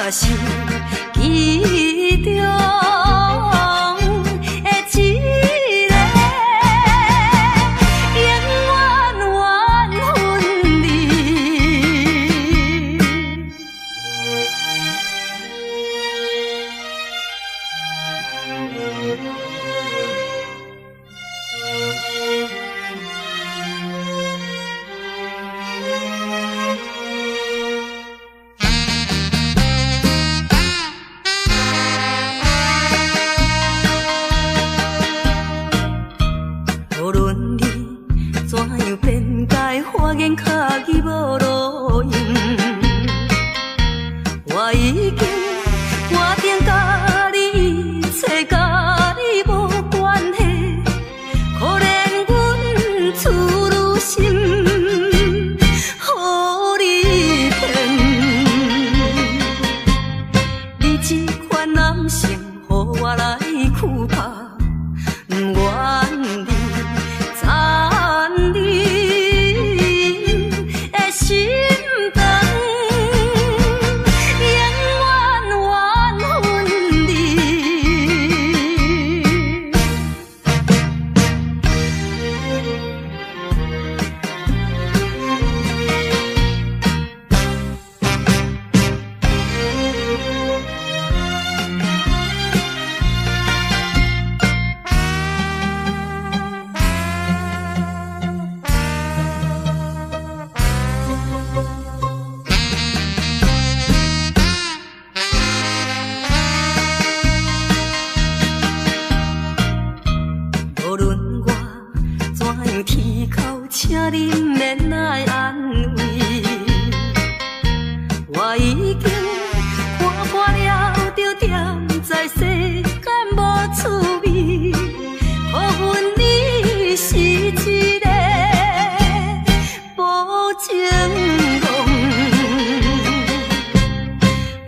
是其中的一个，永远缘分里。无论你怎样辩解，花言巧语无路用，我已经决定甲你一切甲你无关系，可怜阮处女心，予你骗。你这款男性，予我来躯拍，不愿你。残忍的心肠，永远缘分里。无论我怎样啼哭，请你免来安慰。我已经看破了，就踮在世间无趣味。可阮你是一个无情梦，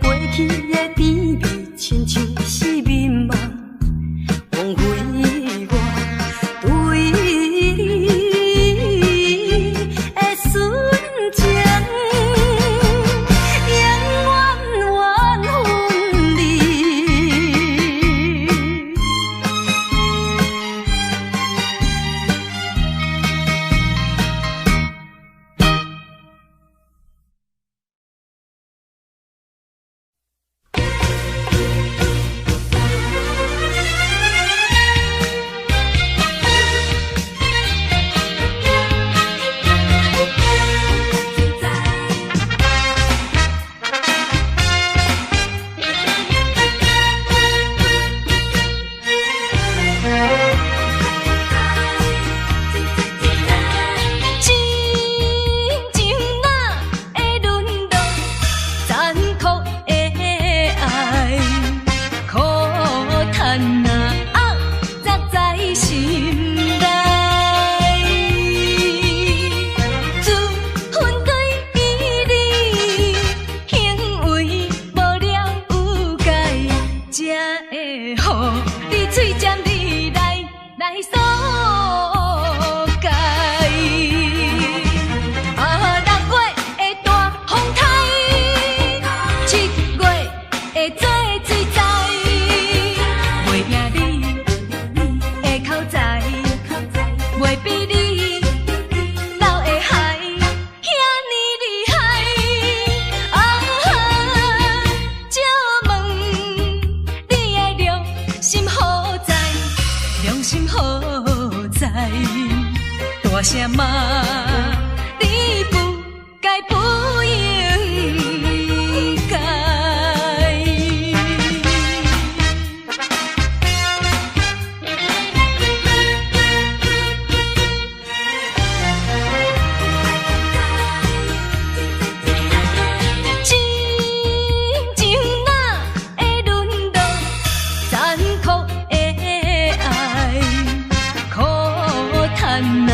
过去的甜蜜亲像是眠梦，枉费。大声骂，你不该不应该。亲像那会沦落残酷的爱，苦叹啊。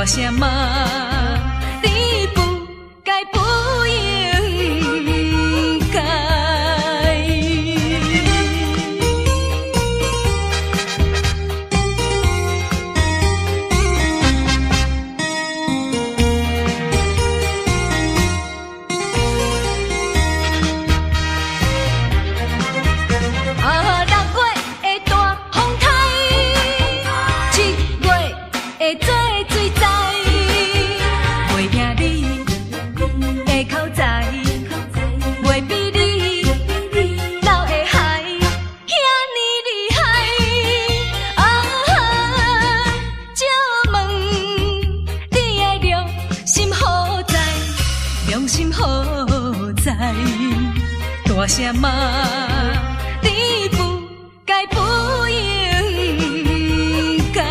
大声骂，你不该不应该。大声骂，你不该不应该。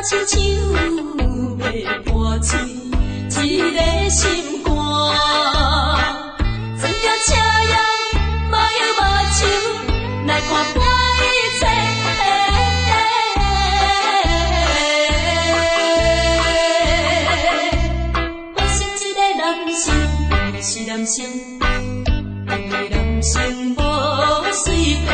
亲像要破碎一个心肝，装着车样无忧无愁来看破一切。我是一个男生，是男生，一个男生无随便。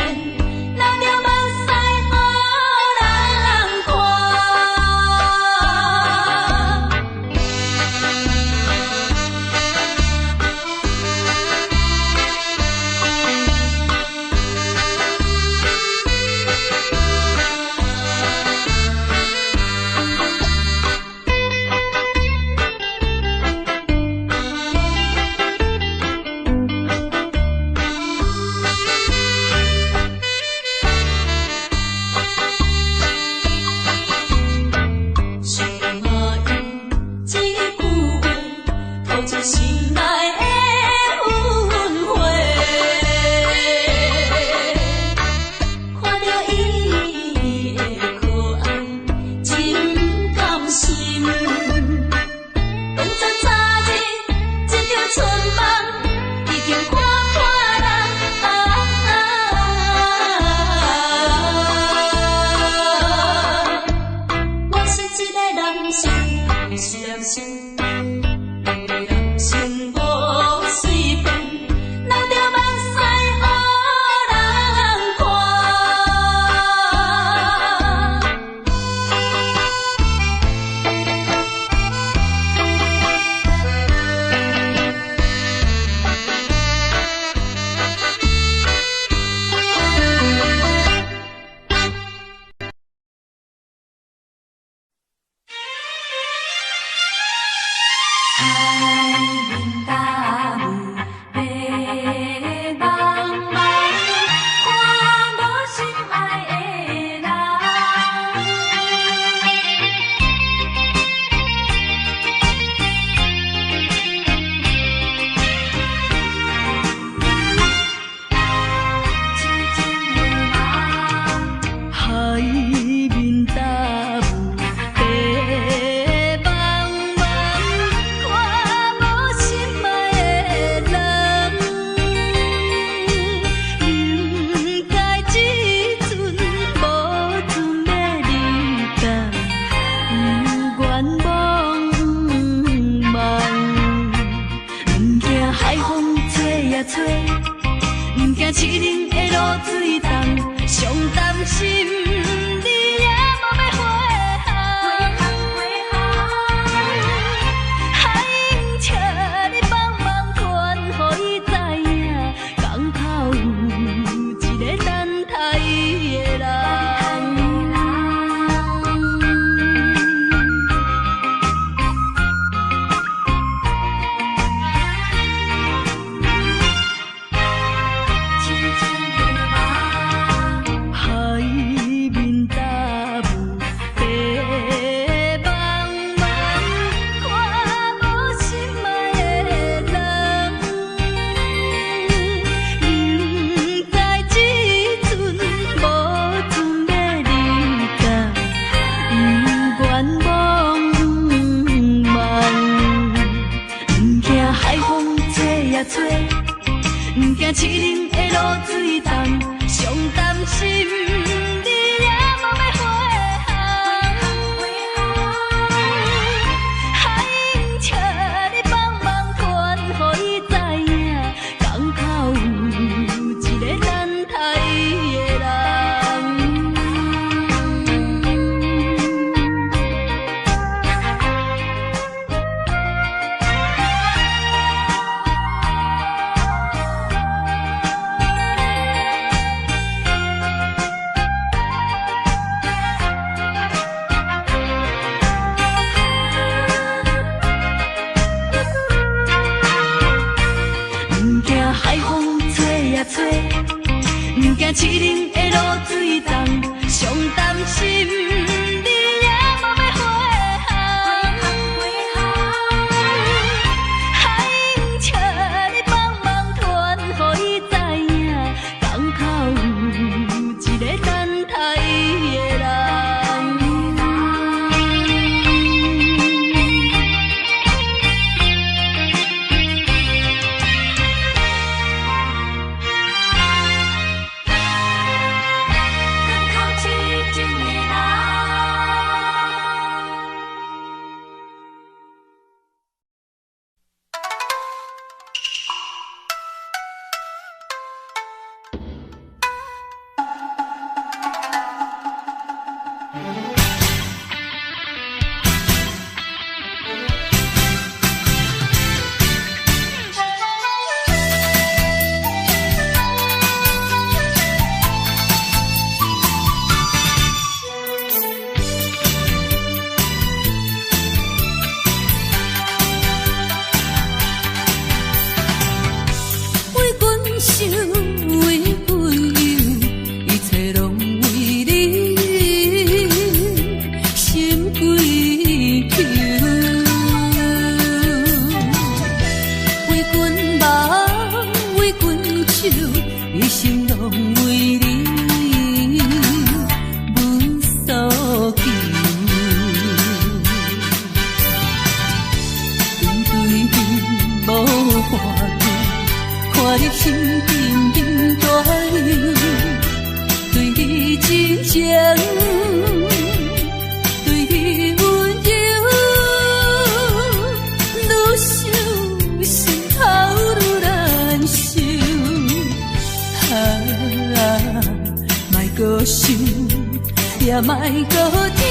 也莫搁听，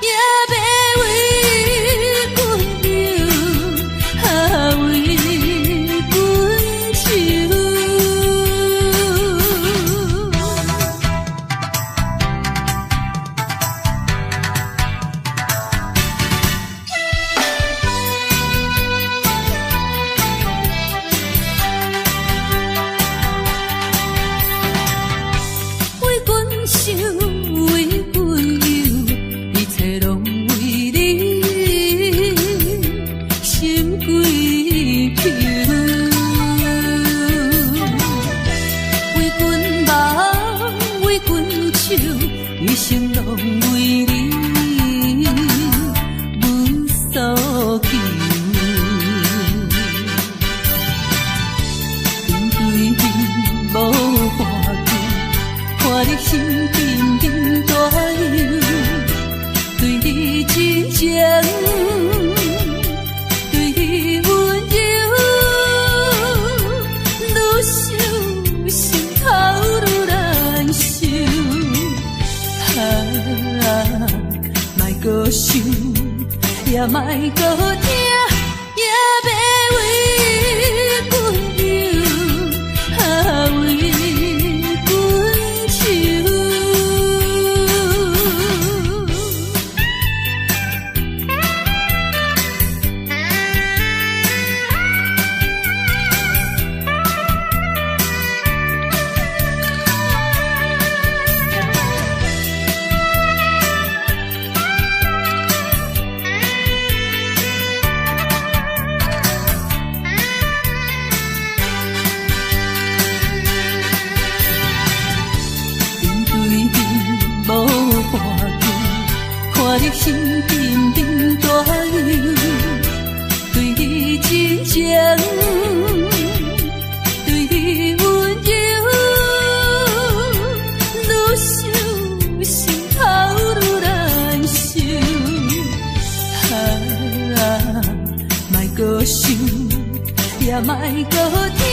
也要为阮流，为阮愁。为阮想。一生拢为你无所求，面对面无半句，看你心紧紧大忧，对你真情，对你温柔，愈想心头愈难受。莫搁想，也莫搁听，也要为阮流，为阮愁。看你心紧紧大忧，对你真情，对你温柔，愈想心头愈难受。莫搁想，也莫搁听。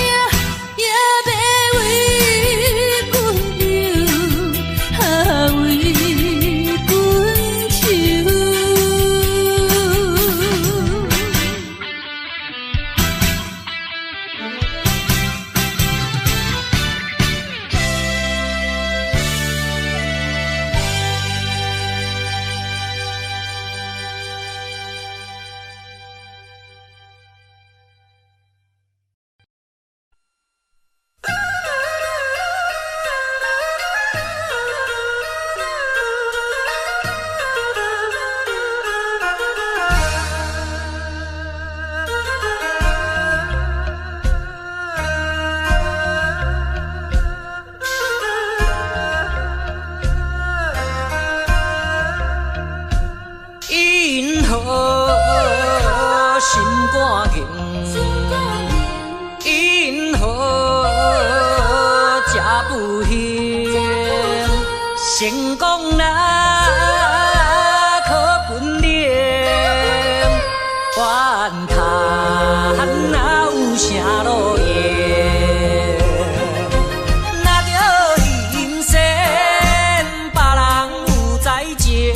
情，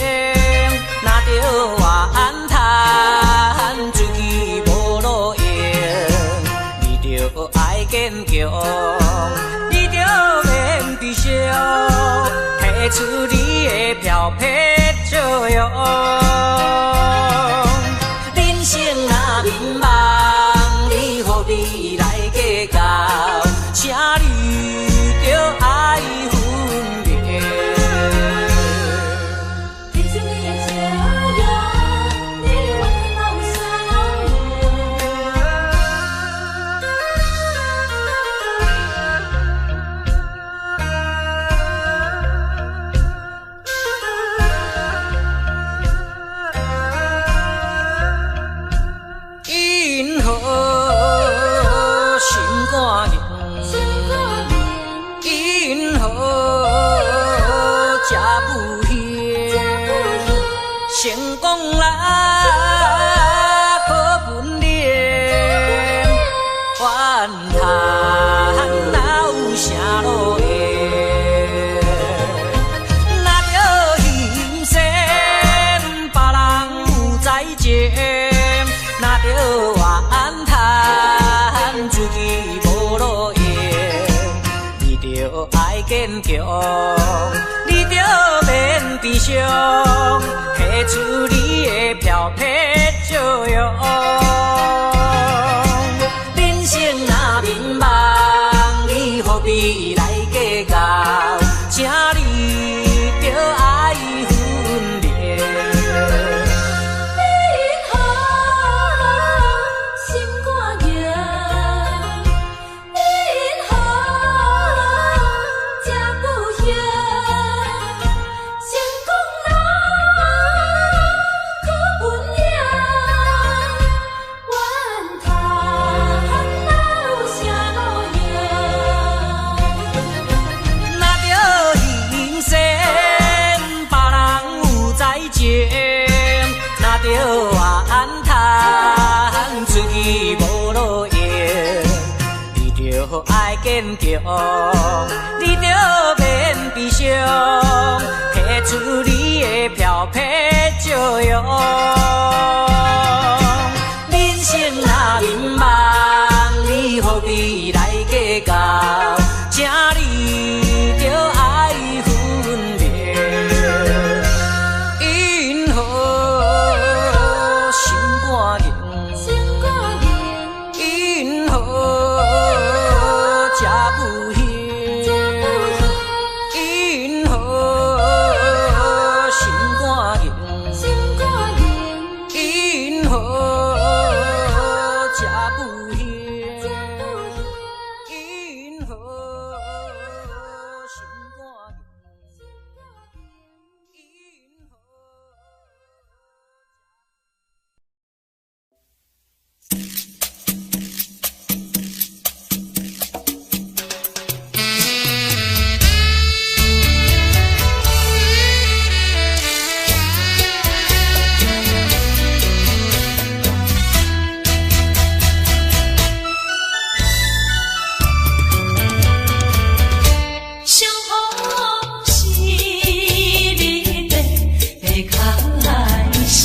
若着怨叹，自己无路用，你着爱坚强，你着免悲伤，提出你的漂泊作用。人生若迷茫，你何必来计较？请你着爱分别。提出你的笑容，你的温柔笑因何心肝冷？因何吃不咸？成功人可分脸，怨叹哪有啥路用？若着牺牲，别人有在情。若着怨叹，自己无路用，你着爱坚强，你着免悲伤，提出你的漂泊作用。人生若迷茫，你何必来计较？请你着爱分别。若着怨叹，自己无路用，你着爱坚强，你着免悲伤，提出你的漂泊作用。人生若迷茫，你何必来计较？请你着爱分别。因何心肝冷？因何吃不咸？因何心肝冷？因何吃不咸？因何心肝冷？因何上好是你的开始，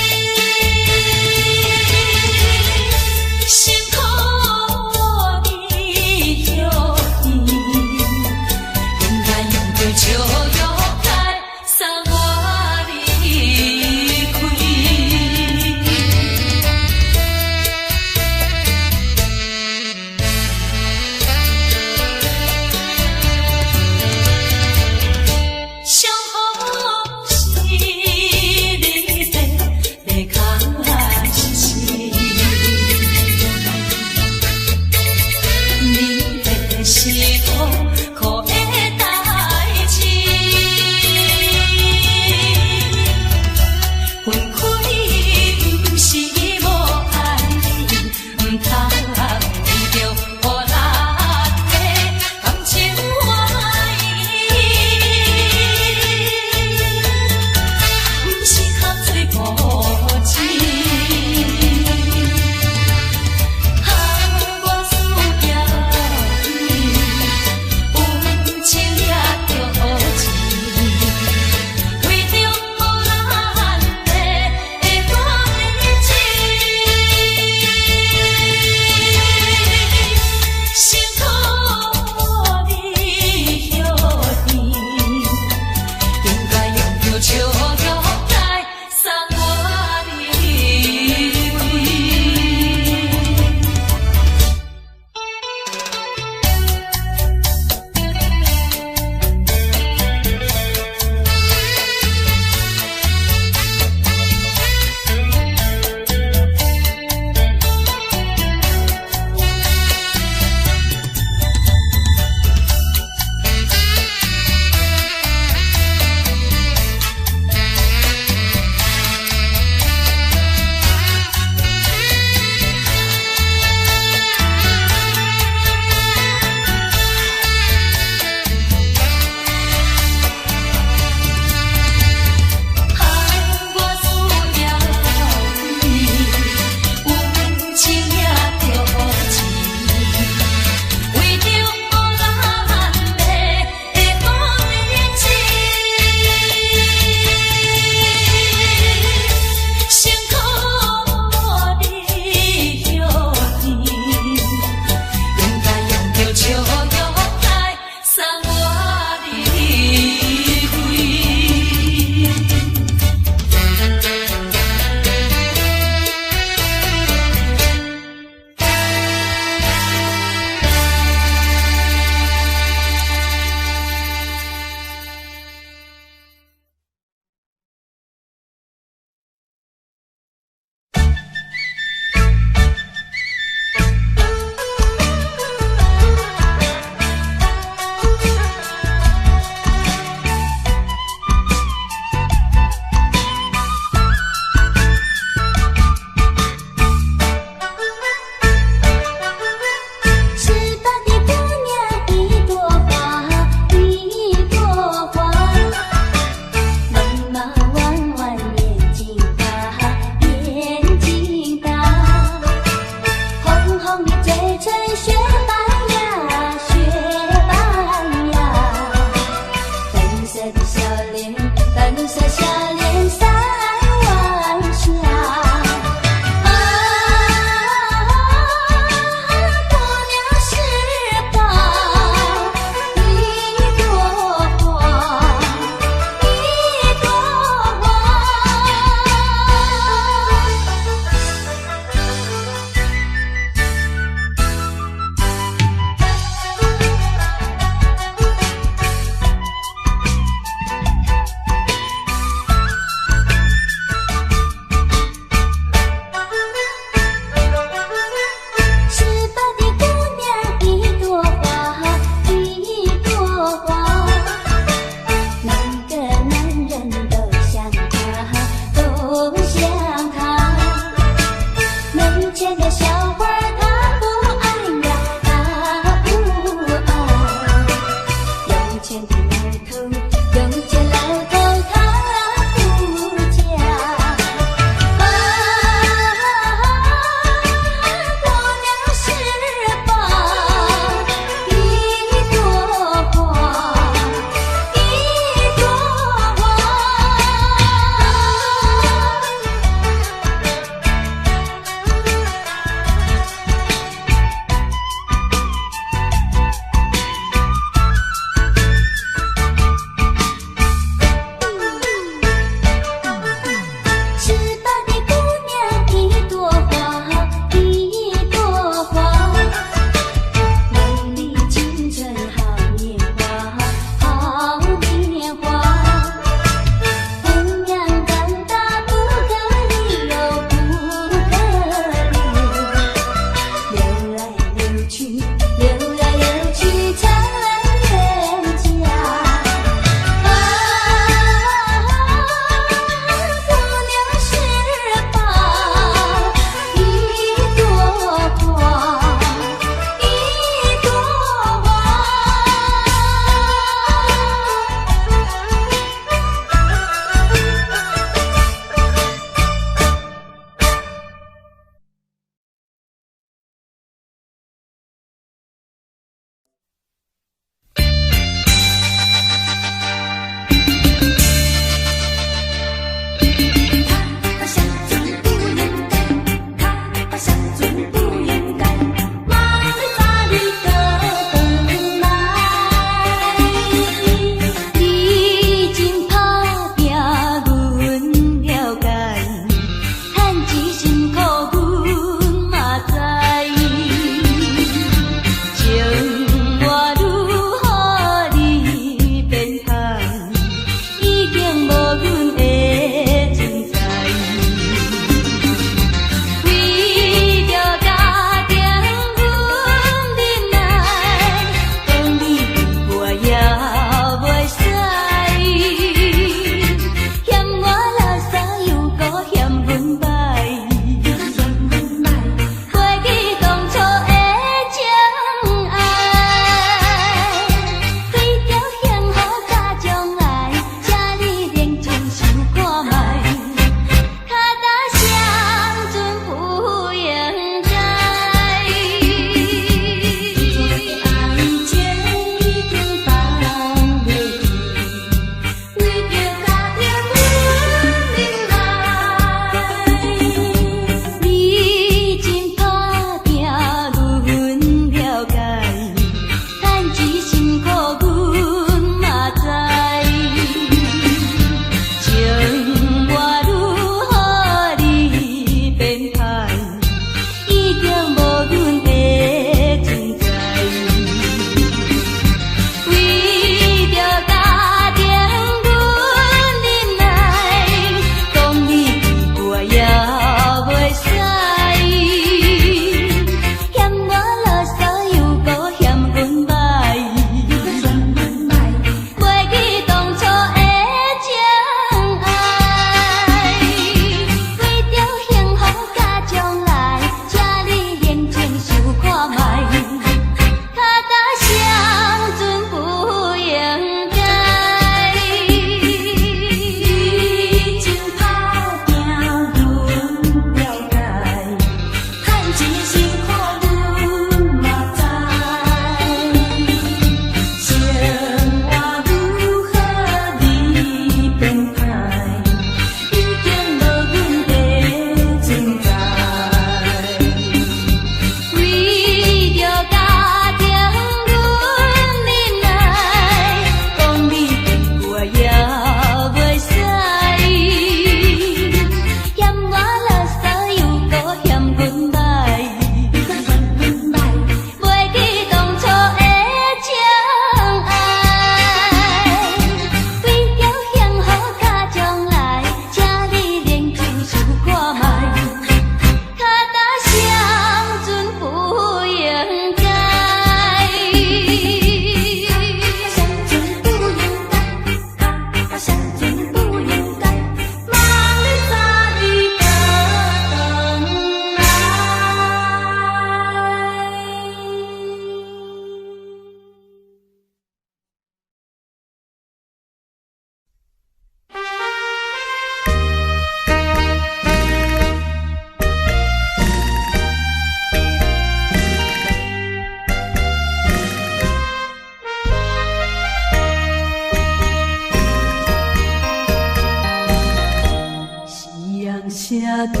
下多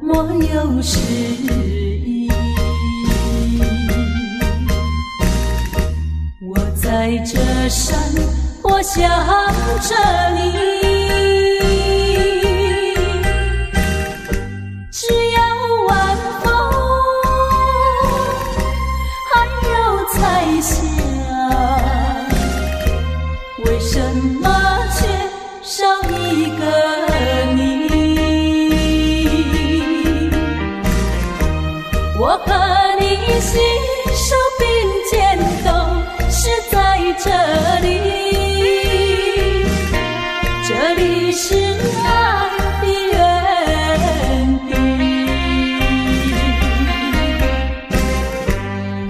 么有诗意。我在这山，我想着你，只要晚风还有彩霞，为什么却少一个你？我和你携手并肩，都是在这里，这里是爱的原地。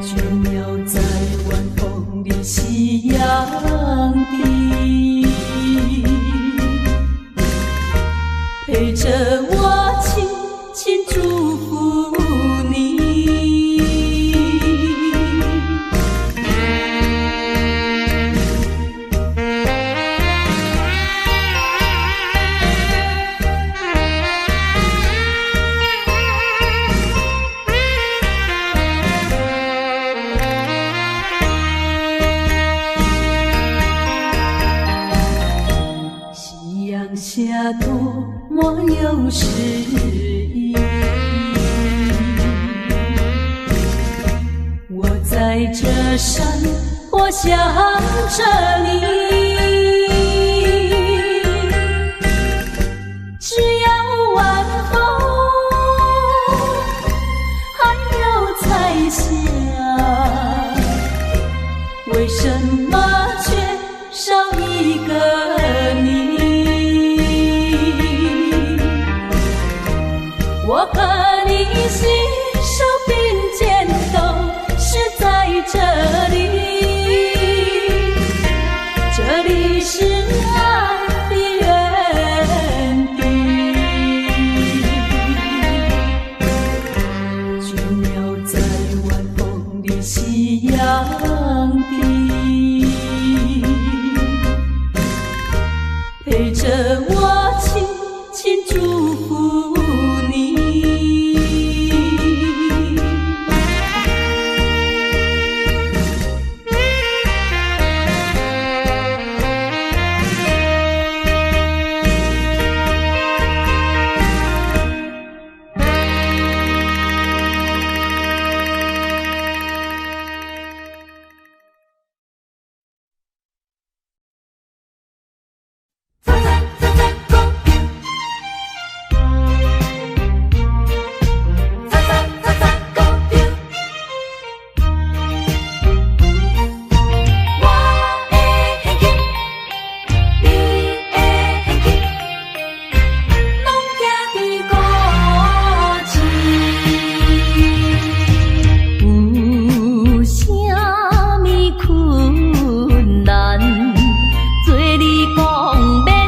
倦鸟在晚风里夕阳地，陪着我轻轻祝福你。夕阳下多么有诗意，我在这山，我想着你，只要晚风还有彩霞，为什么却少一个你？我和你携手并肩，都是在这里，这里是爱的原地。倦鸟在晚风里夕阳地，陪着我轻轻祝福你。请你莫提起。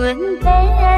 魂飞。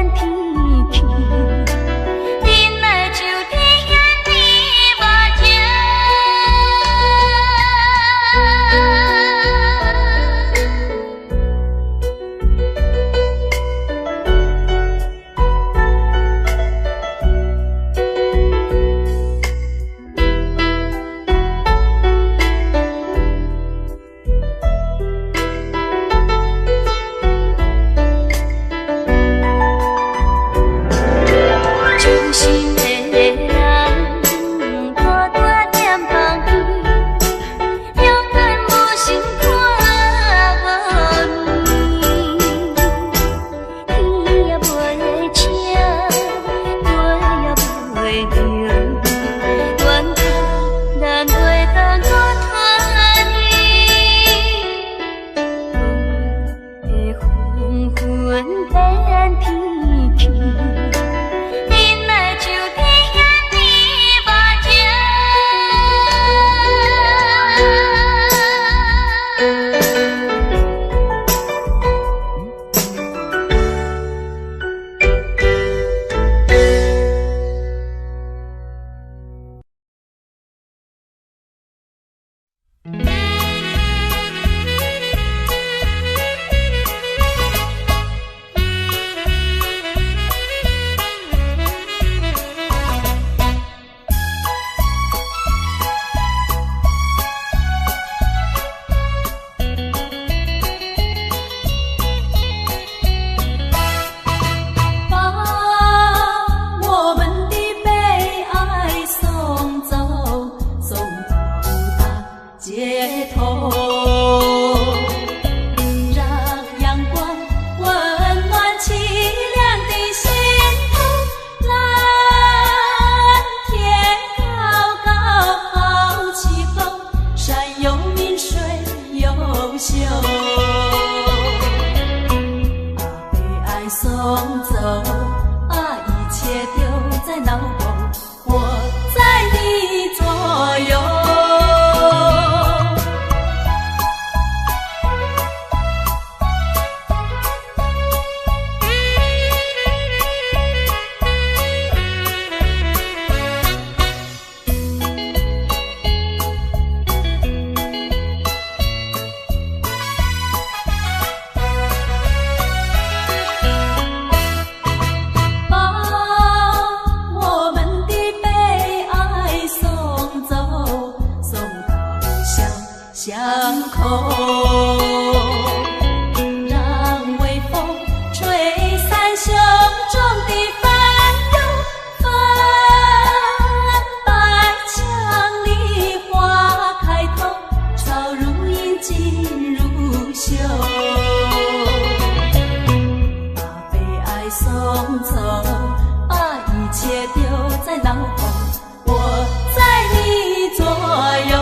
走，把一切丢在脑后，我在你左右。巷口，让微风吹散胸中的烦忧。泛白墙里花开头，朝如影，进如袖。把悲哀送走，把一切丢在脑后，我在你左右。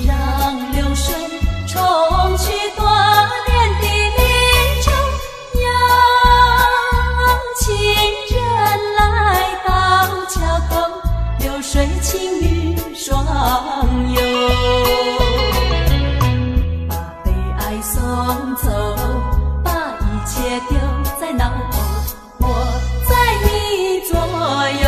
让流水冲去多年的离愁，邀情人来到桥头，流水轻于双游。把悲哀送走，把一切丢在脑后，我在你左右。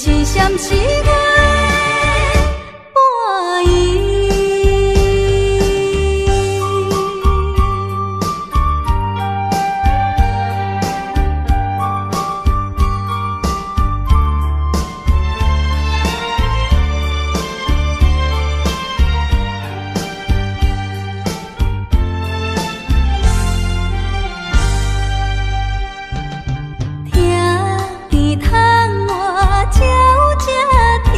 一闪是月半圆。听天窗外鸟只啼，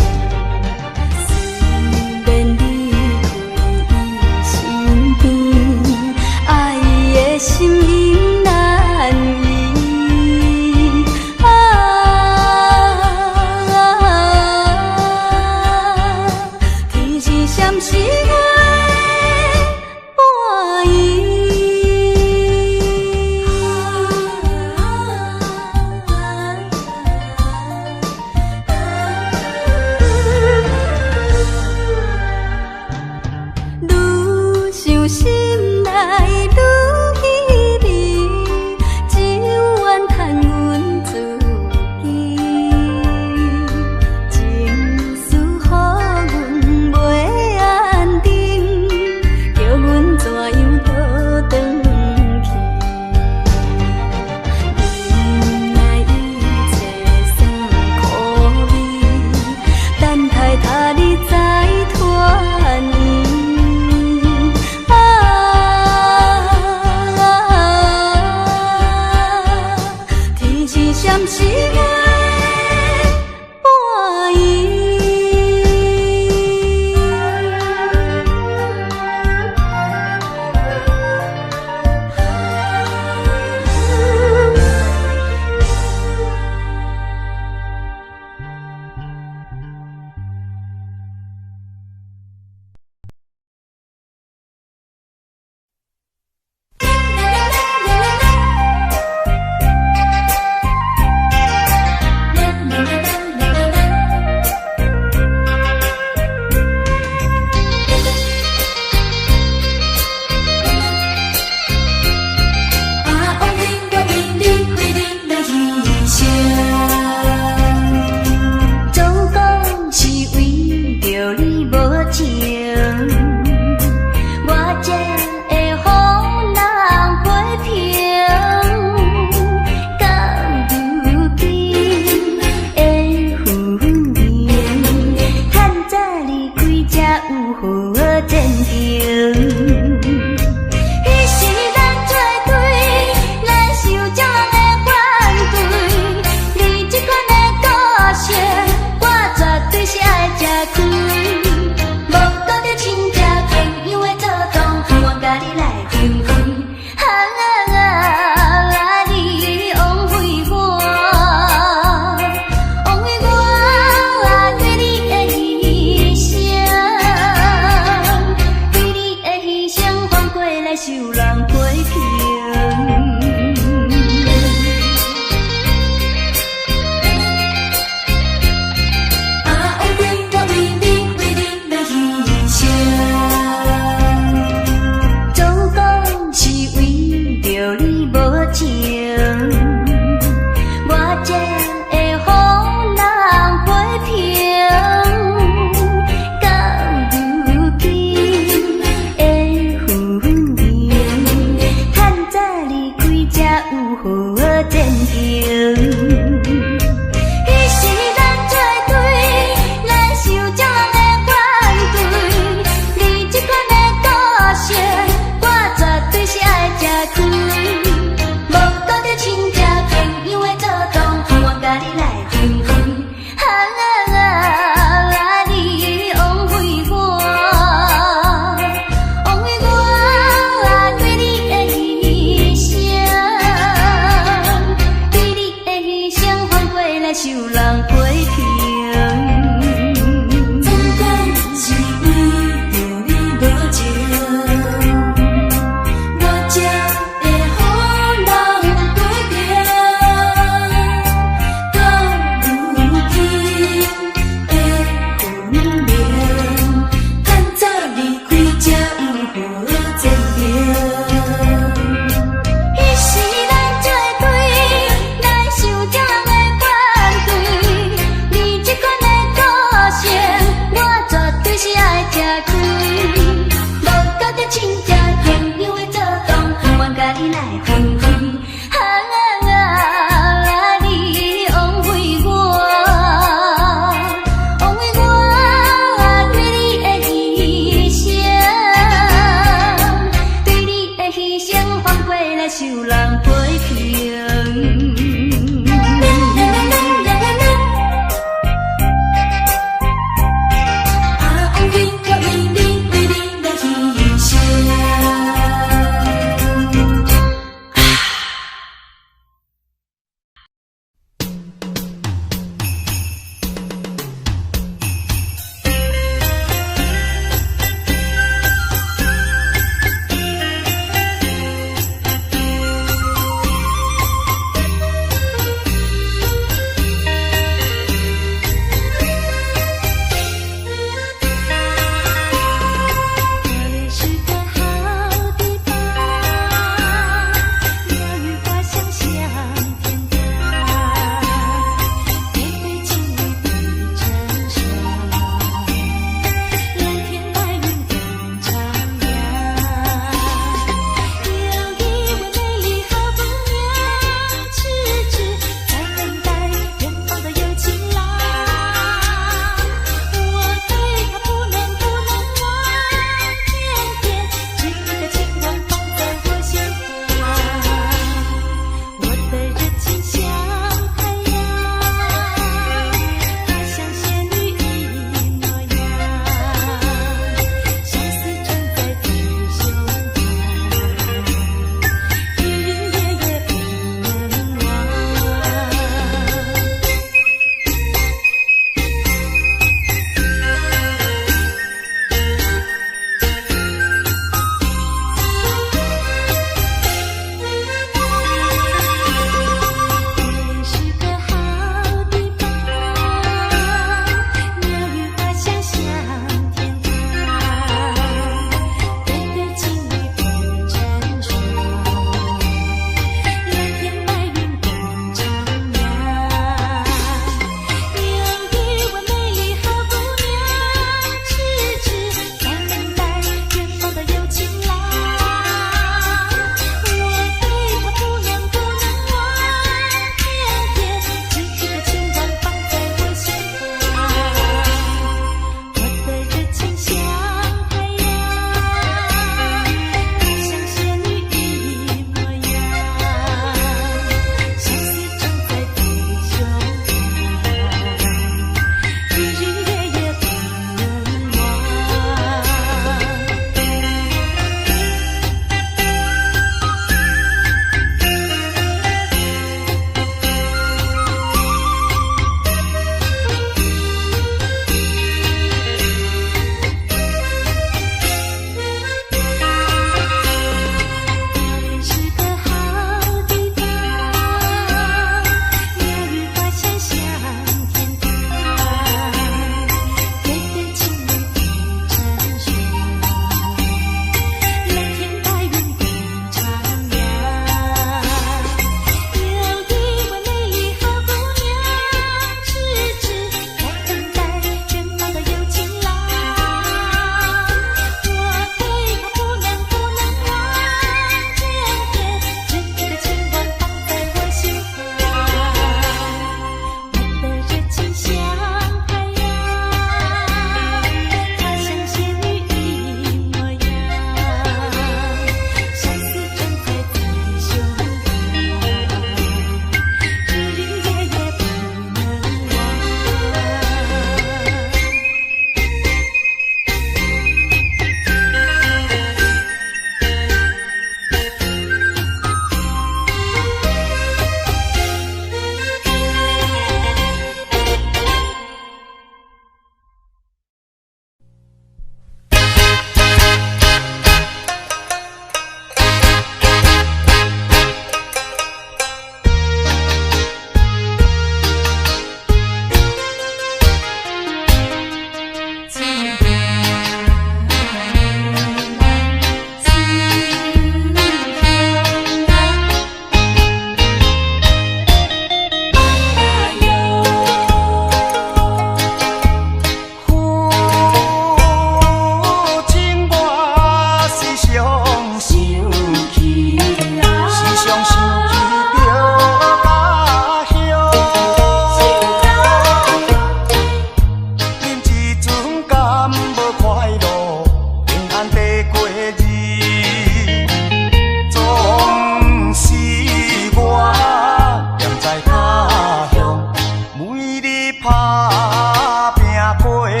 打拼过日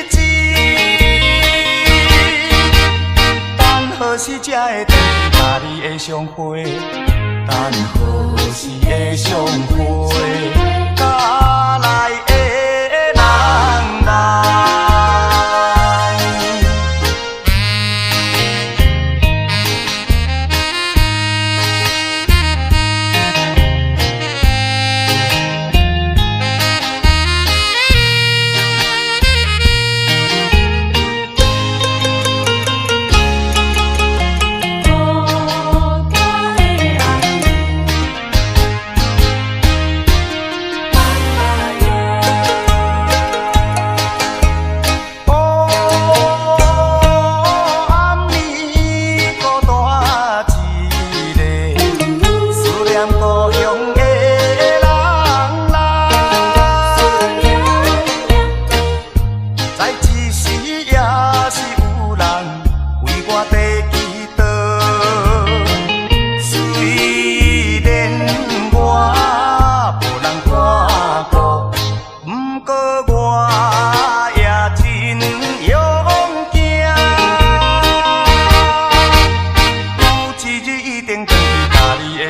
子，等何时才会回甲你的相会？等何时会相会？甲来的人来。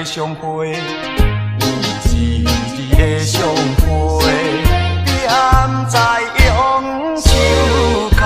相会，有一日的相会，踮在杨树下。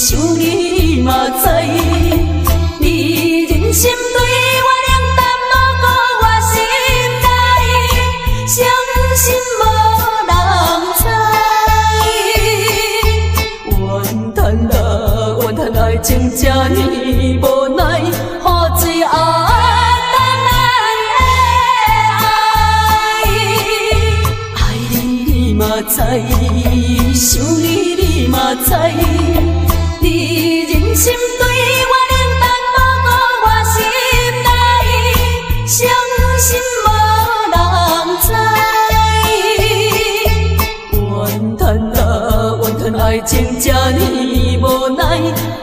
想你嘛知，你忍心对我冷淡，无顾我心内，伤心无人知。怨叹爱情这呢无奈。知，想你嘛知，你忍心对我冷淡，无顾我心内，伤心无人知。怨叹啊怨叹，爱情这呢无奈，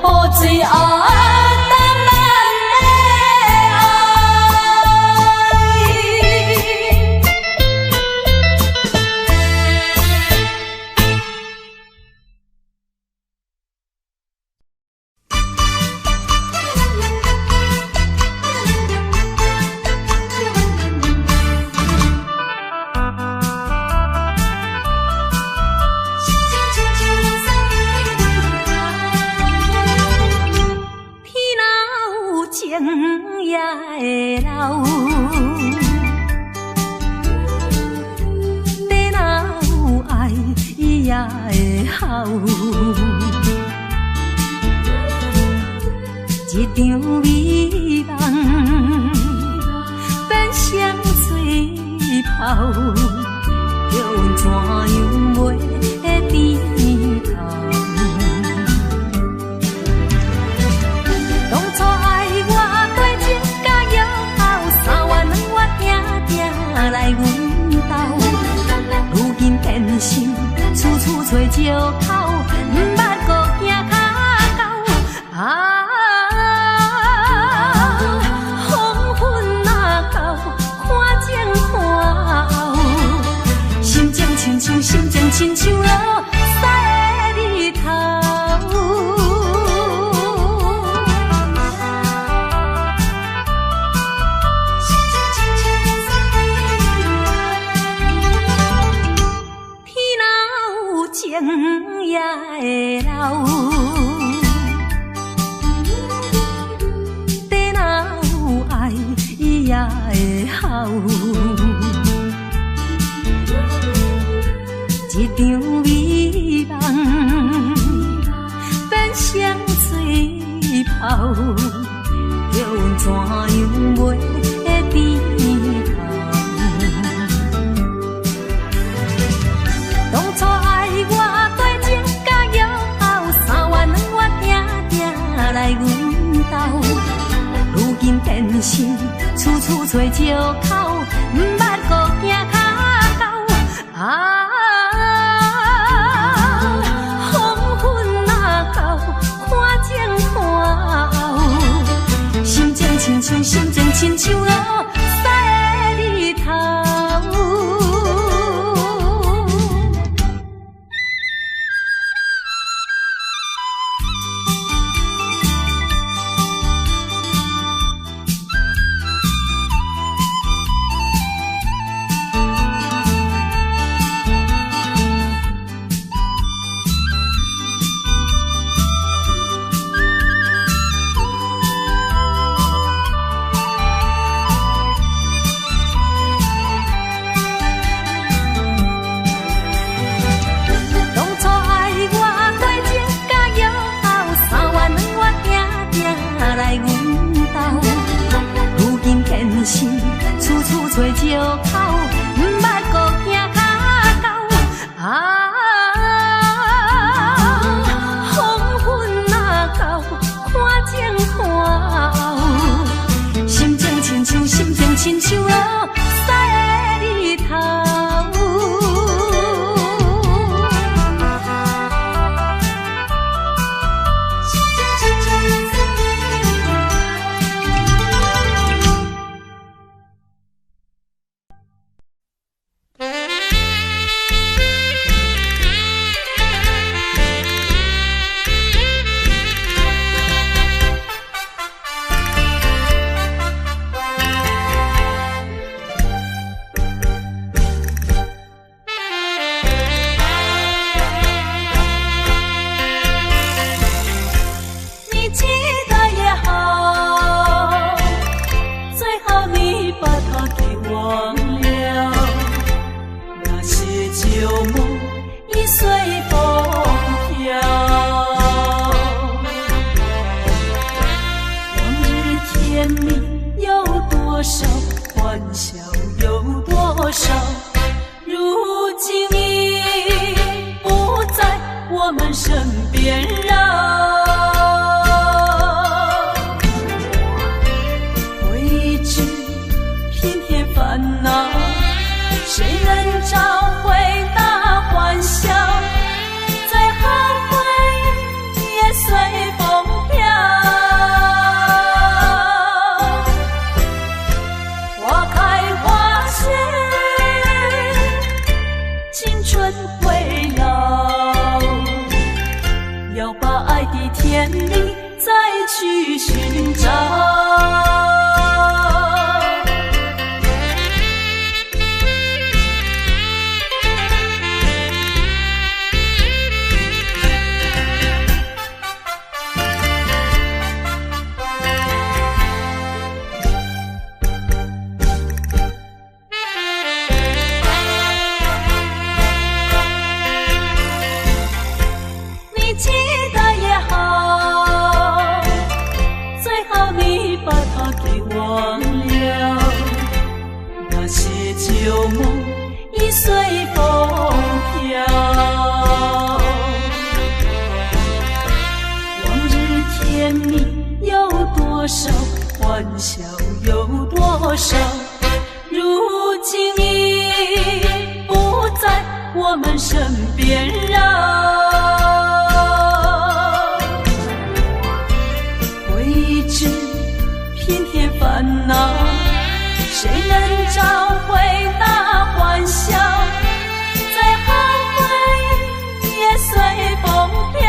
何罪啊？一场美梦变成水泡，用怎样袂低头？当初爱我对情甲约好，3月2月定定来阮兜，如今变心，处处找借口，毋捌搁行脚到啊。心情亲像落屎的日头，天若有情也会流，地若有爱伊也会好。一场美梦变成水泡，用怎样袂低头？当初爱我对情甲约好，3月2月定定来阮兜，如今变心，处处找借口，毋捌搁行脚到啊。心情亲像落屎的日头。处处找借口，毋捌搁行脚到啊！黄昏若到，看前看后，心情亲像落屎的日头。欢笑有多少？如今你我们身边绕。未知偏偏烦恼，谁能找回那欢笑？再后悔也随风飘。花开花谢，青春会老，要把爱的甜蜜再去寻找。旧梦已随风飘，往日甜蜜有多少，欢笑有多少，如今已不在我们身边绕。未知偏偏烦恼，谁能找回那欢笑？再后悔也随风飘。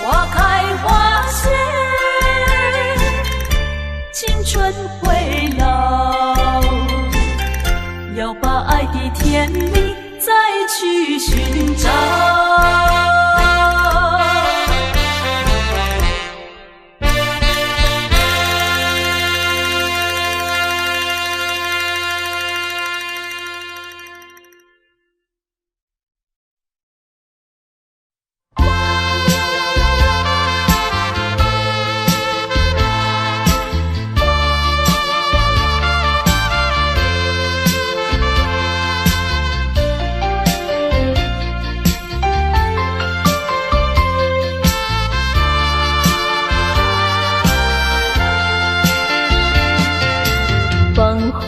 花开花谢，青春会老，要把爱的甜蜜再去寻找。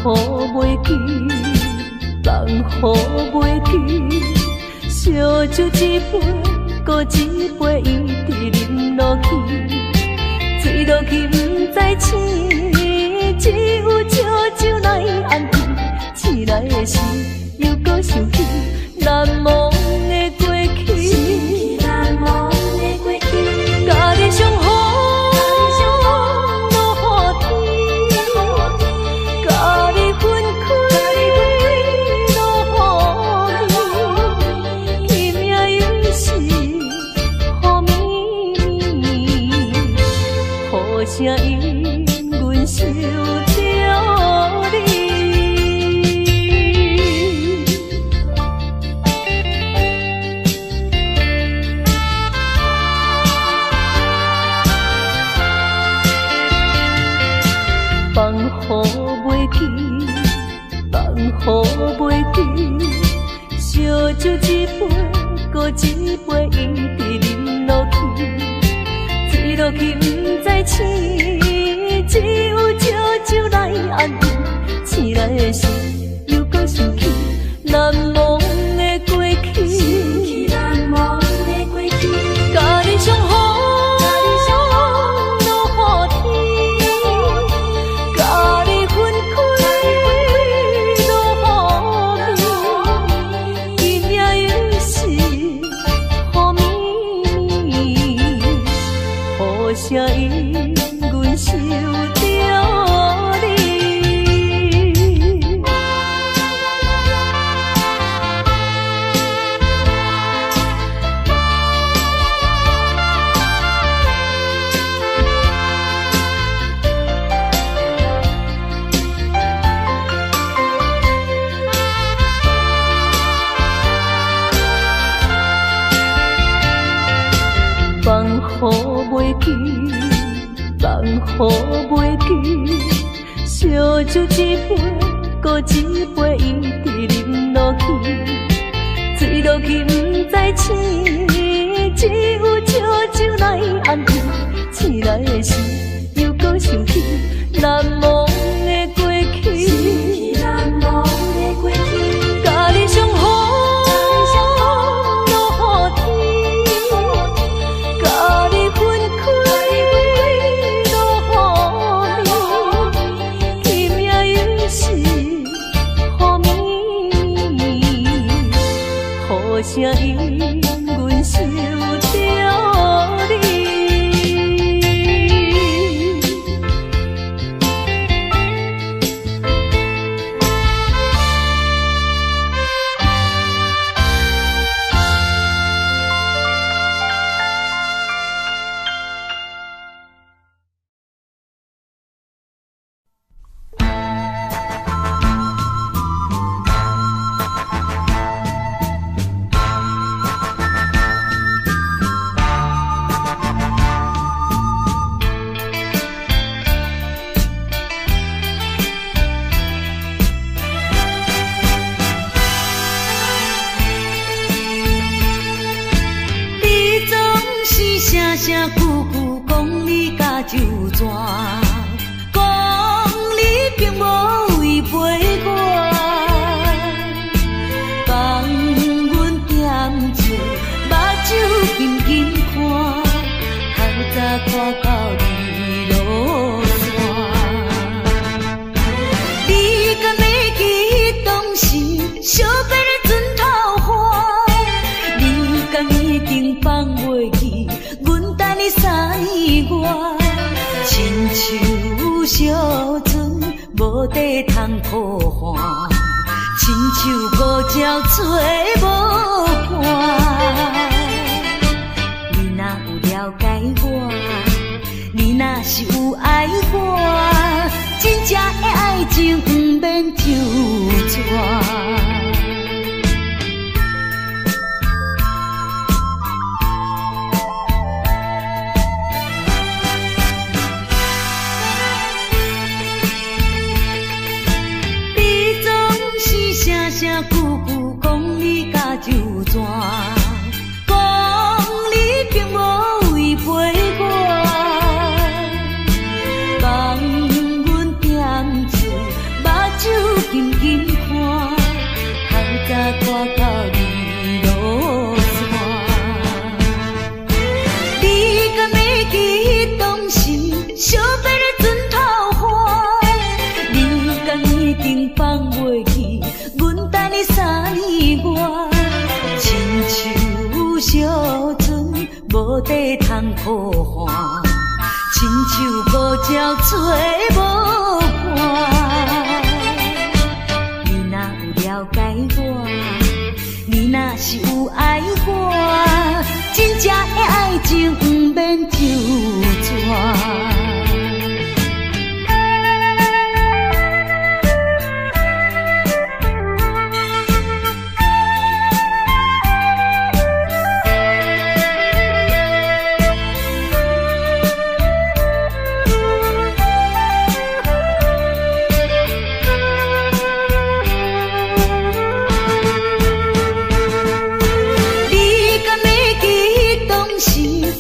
放雨袂记，放雨袂记，烧酒一杯，搁一杯一直饮落去，醉落去不知醒，只有烧酒来安慰，醒来的时又搁想起难忘的过去，难忘的过去，家己上好。声因阮受着你，放雨袂记，放雨袂记，烧酒一杯，搁一杯一直饮落去，醉落去不知醒，只有烧酒来安慰，醒来的时又搁想起难忘的过去，难忘的过去，家己上好。声因阮受着你，放雨袂记。放雨袂记，烧酒一杯，搁搁一杯一直饮落去，醉落去不知醒，只有笑酒来安慰。醒来的时，又搁想起难忘的过去，难忘的过去，甲你相好。声音，阮想着你。声句句讲你甲就全，讲你并无违背我，放阮点醉，目睭紧紧看，透早看到日落山。你敢袂记当时相别的船头花？你敢已经放袂记？你三年外，亲像小船无底通靠岸，亲像孤鸟找无伴。你若有了解我，你若是有爱我，真正的爱情不免纠缠。声句句讲你甲就全，讲你并无违背我，放阮点醉，目睭紧紧看，透早看到日落山。你敢袂记当时相别的船头花？你敢已经放袂记？你三年外，亲像小船无底通靠岸，亲像孤鸟找无伴。你若有了解我，你若是有爱我，真正的爱情不免纠缠。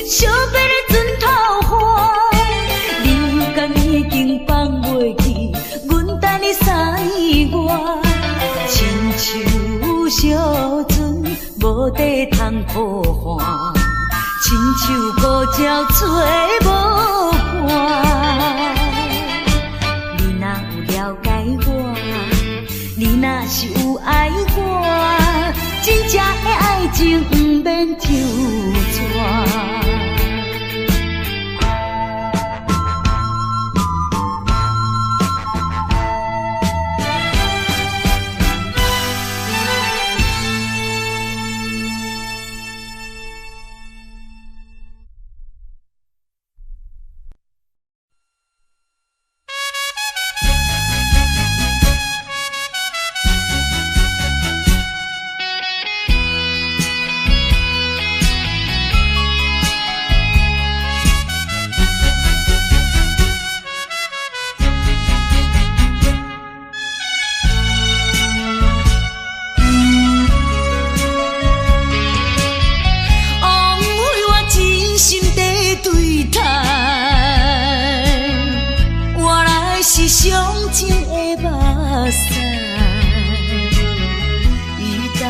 相别的船头花，你敢已经放袂记？阮等你三年外，亲像小船无底通靠岸，亲像孤鸟找无伴。你若有了解我，你若是有爱我，真正的爱情不免纠缠。上情的目屎，伊等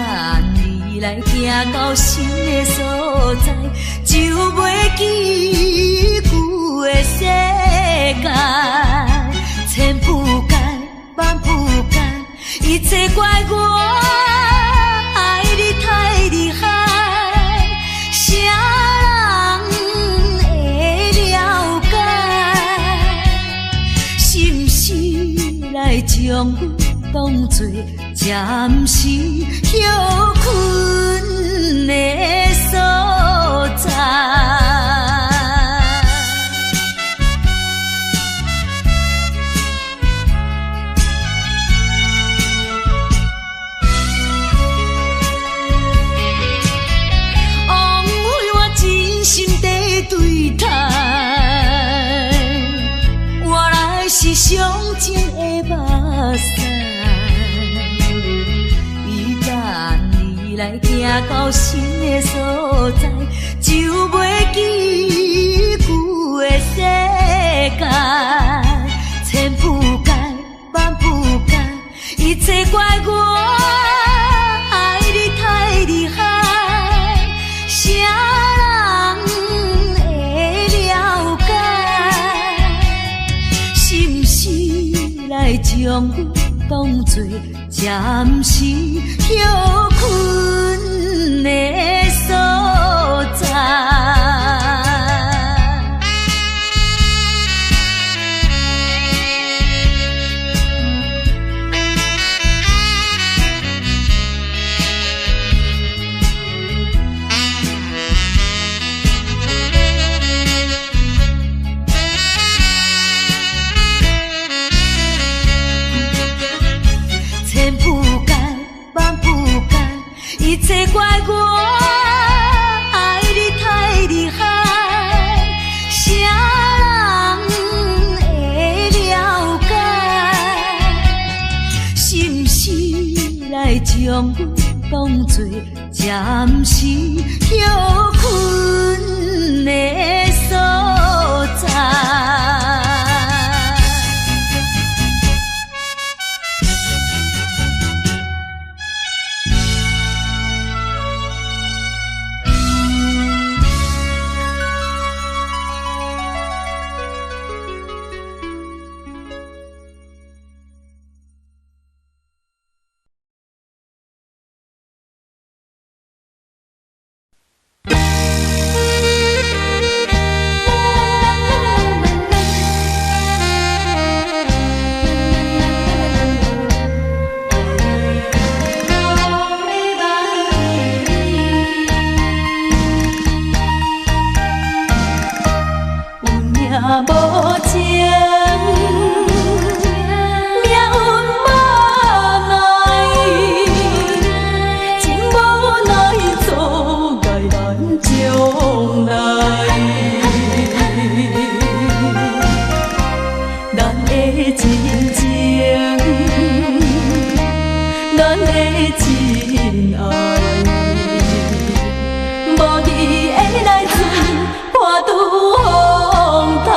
你来行到新的所在，就袂记旧的世界。千不甘，万不甘，一切怪我爱你太厉害，啥人会了解？是不是来将我当作暂时休困的所在？对待，我来是上情的目屎，伊等你来行到新的所在，就袂记旧的世界。千不甘，万不甘，一切怪我爱你太厉害，啥来将我当作暂时休困的所在。一切怪我爱你太厉害，啥人会了解？是不是来将我当作暂时休困的所在？来船，破拄风台。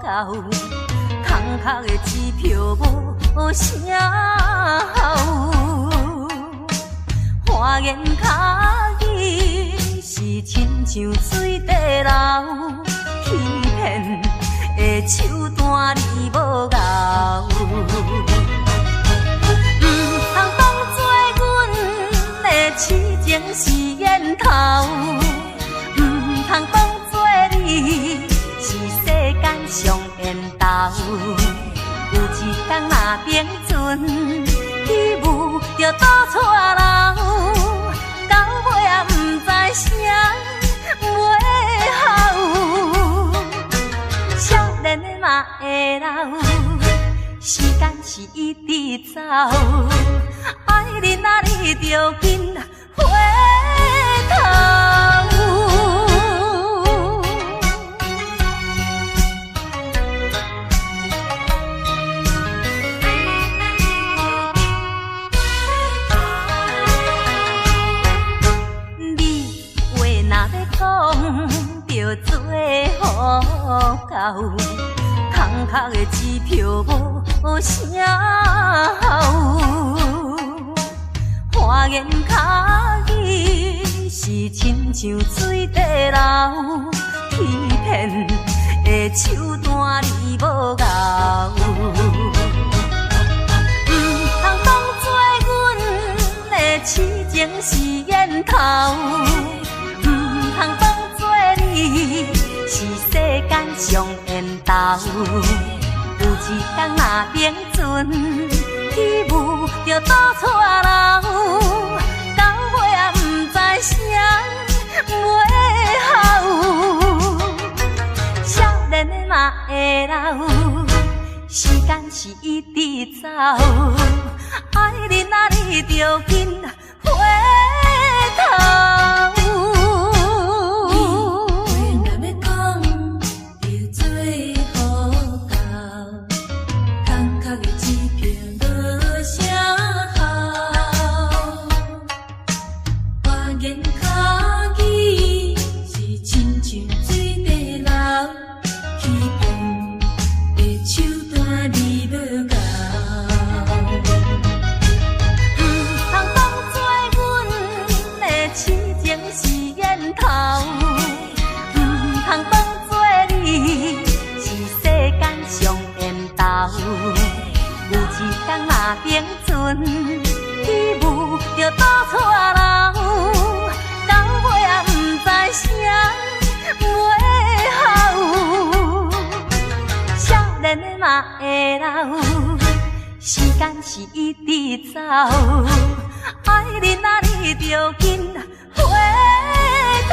到，空壳的支票无啥效。花言巧语是亲像水底流，欺骗的手段你无咬。唔通当作阮的痴情是烟头，唔通当作你是世间上缘投。有一天若冰船起舞着倒错流，到尾也不知啥袂好。少年的嘛会老，时间是一直走，爱人啊你着紧回头。讲着做好到，空壳的支票无啥效。花言巧语是亲像水底流，欺骗的手段你无咬。唔通当作阮的痴情是烟头。通当作你是世间上缘投，有一天若冰船起舞着倒错流，到尾也不知啥袂好。少年的嘛会老，时间是一直走，爱人啊你着紧回头。冰船起舞着倒错流，到尾也不知啥袂好。少年的嘛会老，时间是一直走，爱人啊你着紧回头。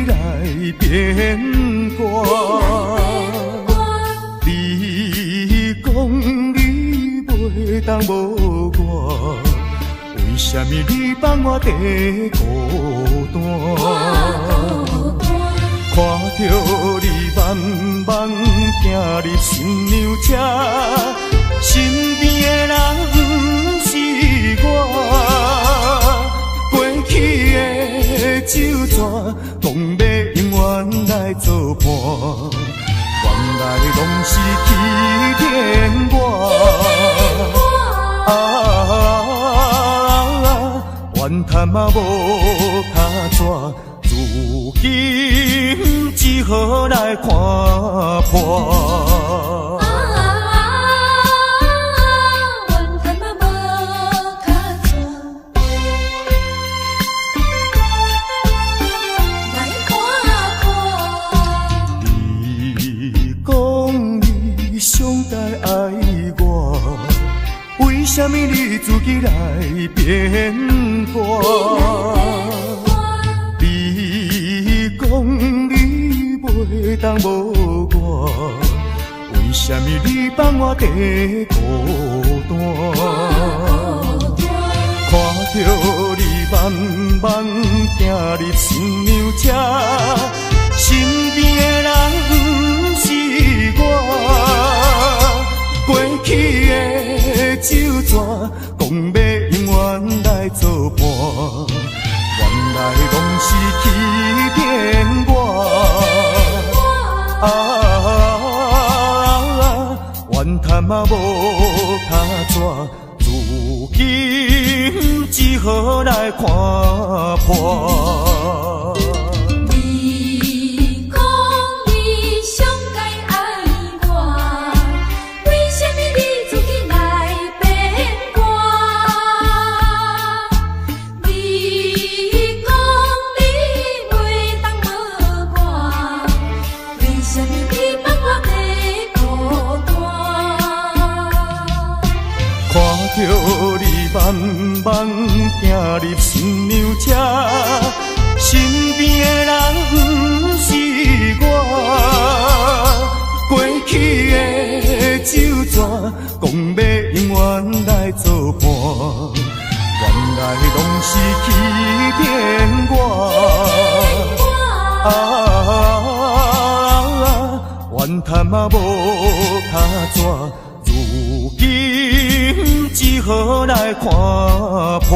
来变卦。你讲你袂当无我，为什么你放我在孤单？看着你慢慢行入新娘车，身边的人不是我。过去的酒泉，讲要永远来作伴，原来拢是欺骗我。怨叹嘛无卡纸，如今只好来看破。为什么你自己来变卦？你讲你袂当无我，为什么你放我在孤单？看着你慢慢行入新娘车，身边的人不是我。过去的酒泉，讲要永远来作伴，原来拢是欺骗我。怨叹嘛无卡纸，如今只好来看破。着你慢慢行入新娘车，身边的人不是我。过去的酒泉，讲要永远来作伴，原来拢是欺骗我。怨叹嘛无卡纸，如今只好来看破。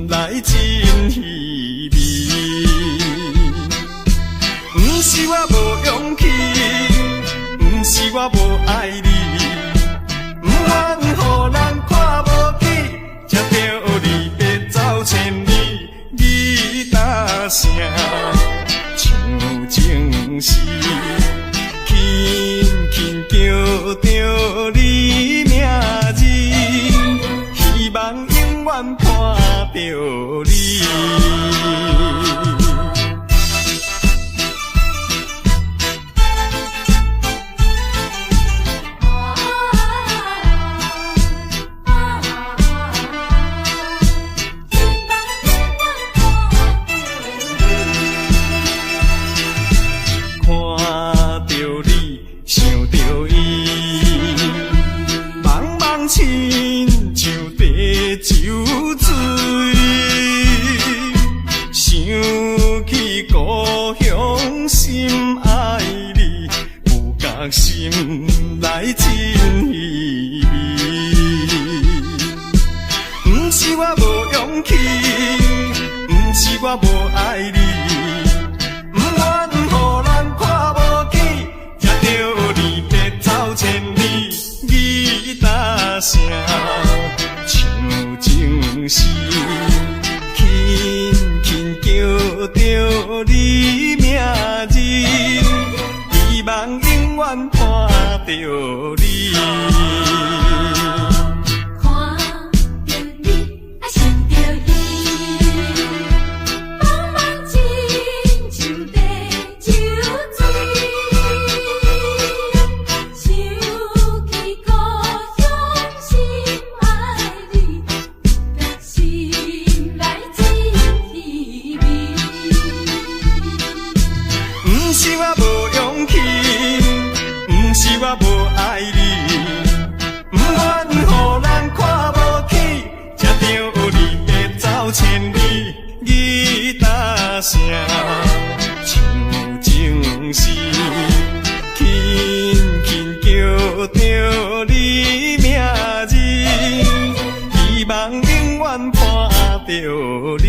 内真稀微。不是我无勇气，不是我无爱你，不愿予人看无起，才着离别走千里。你答声像情诗，轻轻叫着你名字，希望永远看着你。亲像地酒醉，想起故乡心爱你，有觉心内真稀微。不是我无勇气，不是我无爱你，不愿予人看无起，才着离别走千里。你答声像情诗，轻轻叫着你名字，希望永远看着你。我无爱你，不愿予人看无起，才着离别走千里。你答声像情诗，轻轻叫着你名字，希望永远看着你。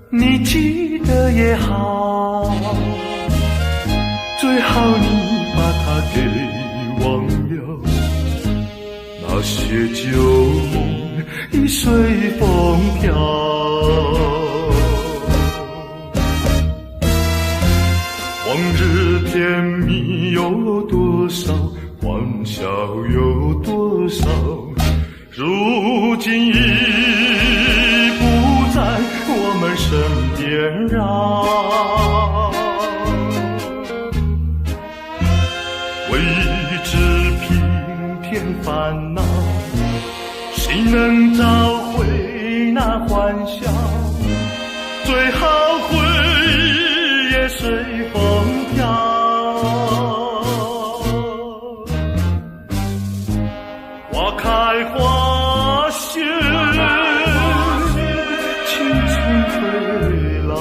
你记得也好，最好你把它给忘了，那些旧梦已随风飘。往日甜蜜有多少，欢笑有多少，如今已不在我们身边绕。为一只平添烦恼，谁能找回那欢笑？最好回忆也随风飘。花开花谢，青春退老，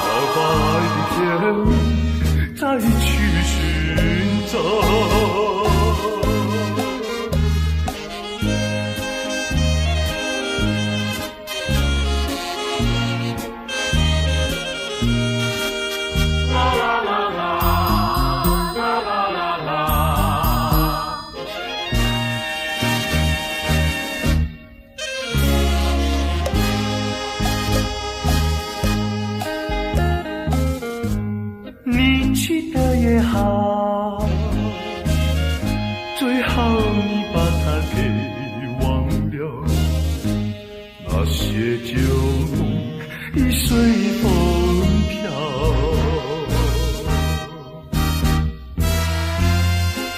到白的天再去寻找。你记得也好，已随风飘。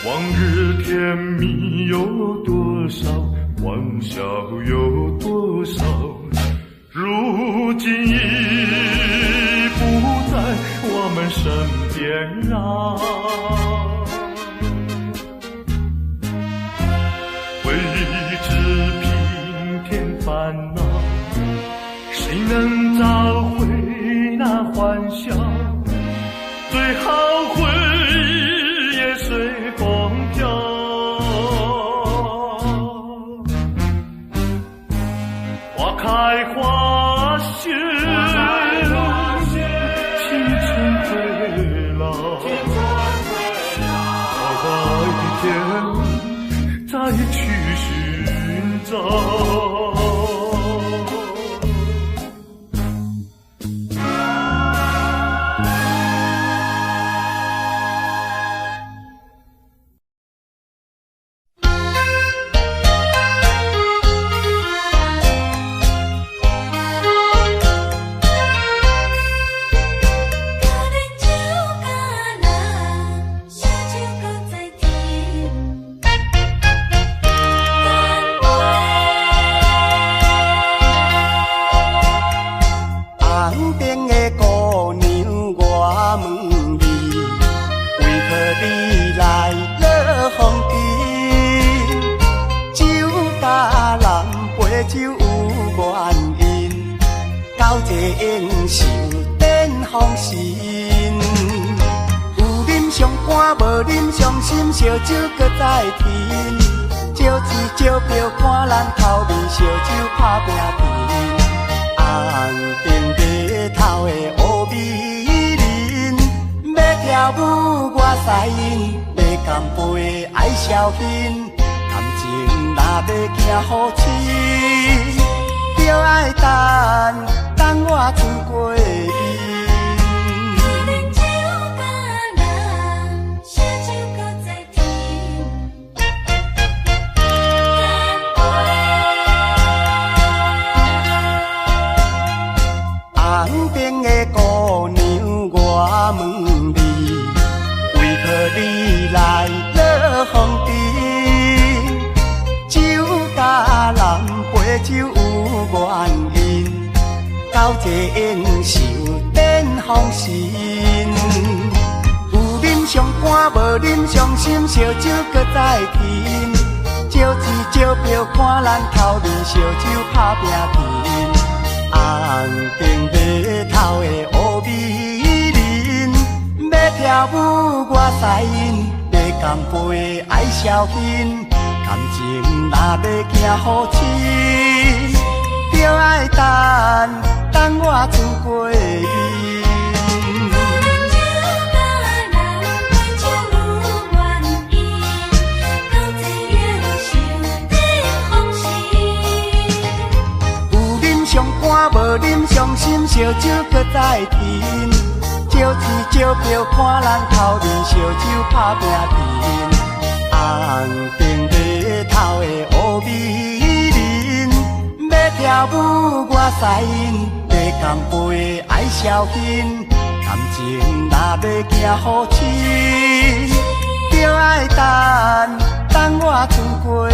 往日甜蜜有多少，欢笑有多少，如今已不在我们身边啊。为知平添烦恼，谁能找回那欢笑？最好回忆也随风飘。花开花谢，青春回老，到白天再去寻找。烧酒搁再添，招钱招票看咱头面，烧酒打拼拼。红顶白头的乌美人，要跳舞我使因，要干杯爱消遣。感情若要行好深，就爱等我出过伊。红顶的姑娘，我问你，为何你来落风尘？酒甲人陪酒有原因，交际应酬展风神。有啉上肝，无啉上心，烧酒搁再添。招钱招票看咱头面，烧酒打拼拼。红顶白头的乌美人，要跳舞我使因，要干杯爱消遣。感情若要行好深，就爱等我出过伊。无啉伤心，烧酒搁再添。招钱招票看咱头面，烧酒打拼拼。红顶白头的乌美人，要跳舞我使因，要干杯爱消遣。感情若要行好深，就爱等我出过伊。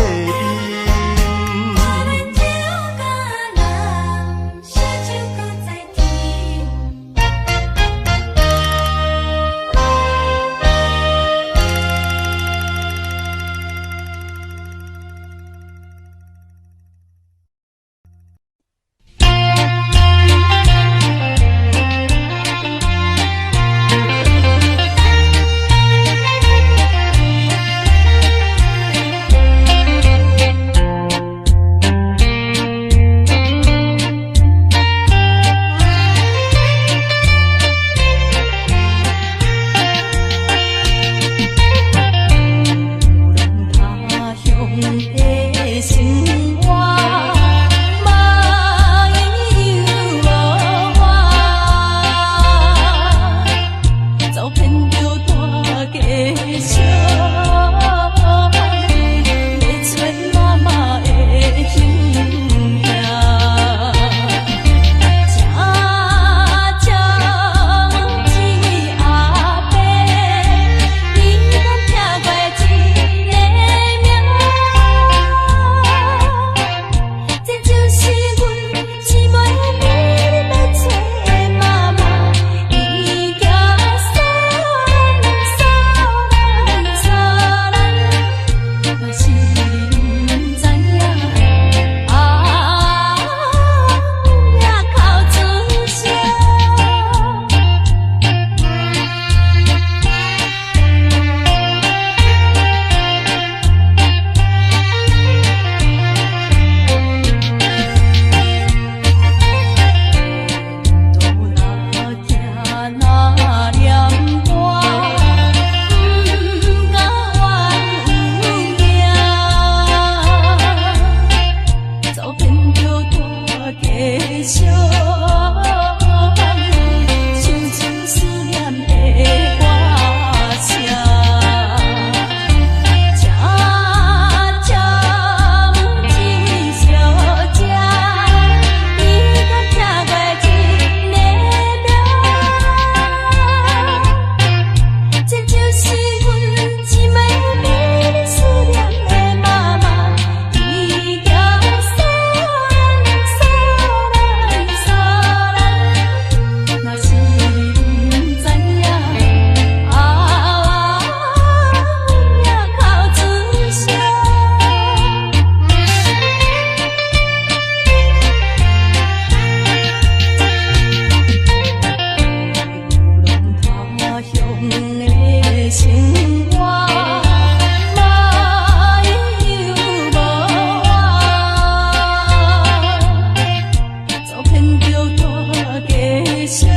伤，要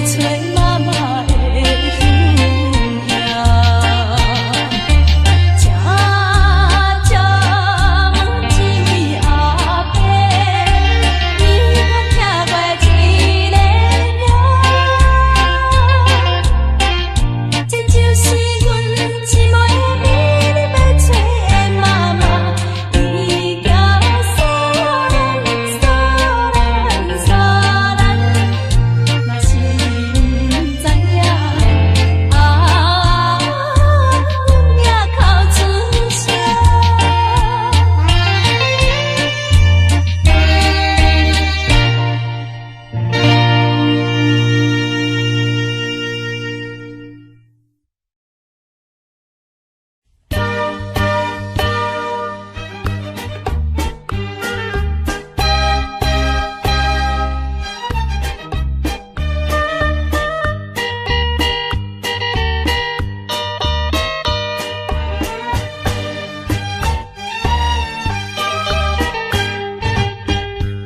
找妈妈的形影。正正问一位阿伯，你敢听过一个名？这就是阮姊妹美丽要找的妈妈，伊叫沙兰沙兰沙兰，若是毋知影，阮也哭出声。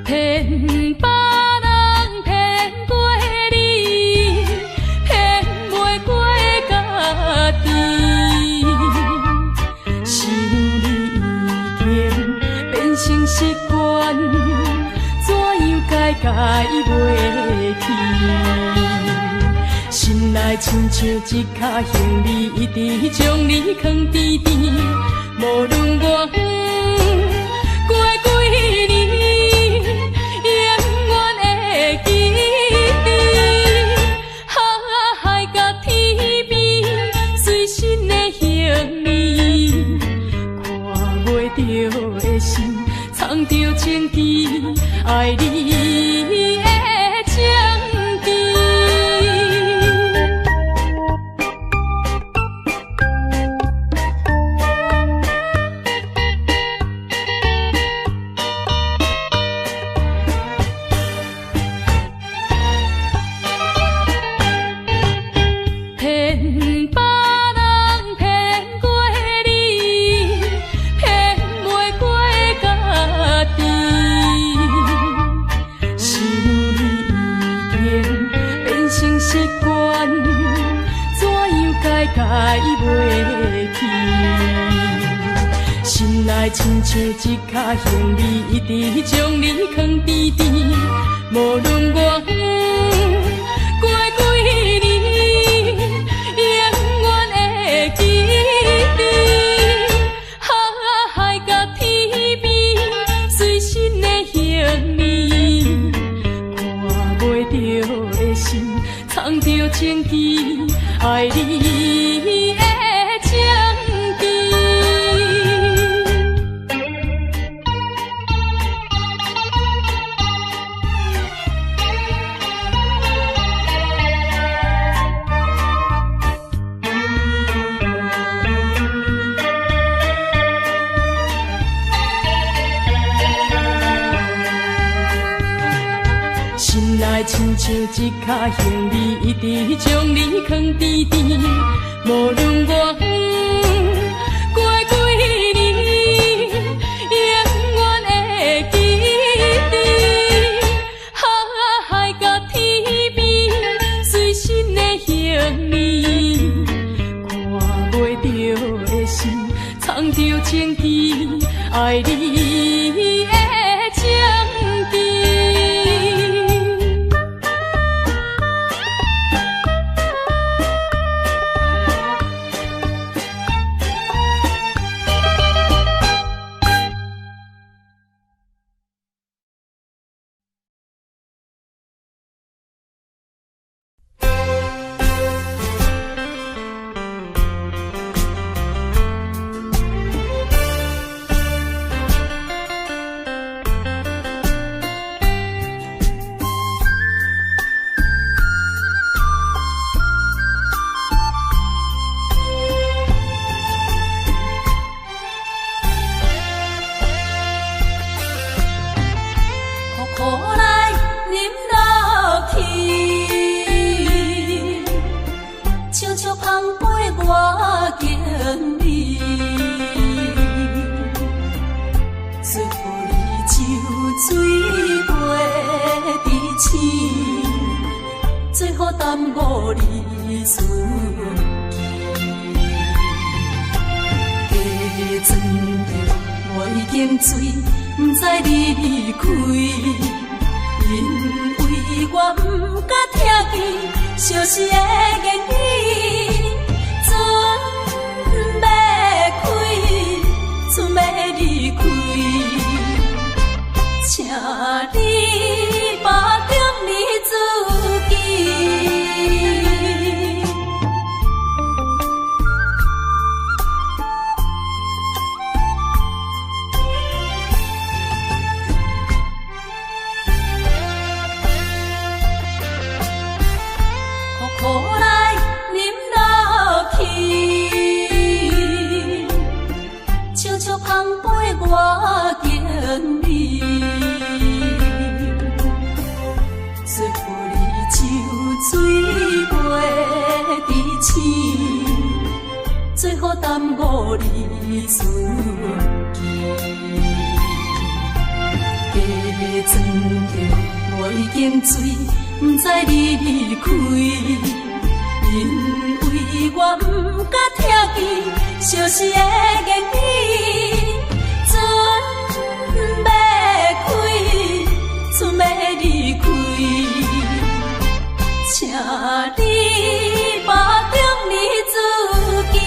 骗别人骗过你，骗袂过家己。想你已经变成习惯，怎样改袂去？心内亲像一脚行李，一直将你藏甜甜，无论我远过几年。永远会记得，海甲天边随身的行李，看袂着的心，藏着情记，爱你的情记。骗别人骗过你，骗袂过家己。想你已经变成习惯，怎样改袂去？心内亲像一脚行李，一直将你藏甜甜，无论我远过几年。永远会记得，海甲天边随身的行李，看袂着的心，藏着情记，爱你的情记。心内亲像一脚行李，一直将你藏甜甜，无论我远过几年，永远会记得，海甲天边随身的行李，看袂着的心，藏着情记，爱你的情记。好耽误你思记。加装着我已经醉，不知你离开，因为我不敢听见相思的言语。船要开，船要离开，请你保重你自己。我敬你，随乎你酒醉袂知醒，最好耽误你思记。加装着我已经醉，不知你离开，因为我不敢听见相思的言语。船要离开，请你保重你自己。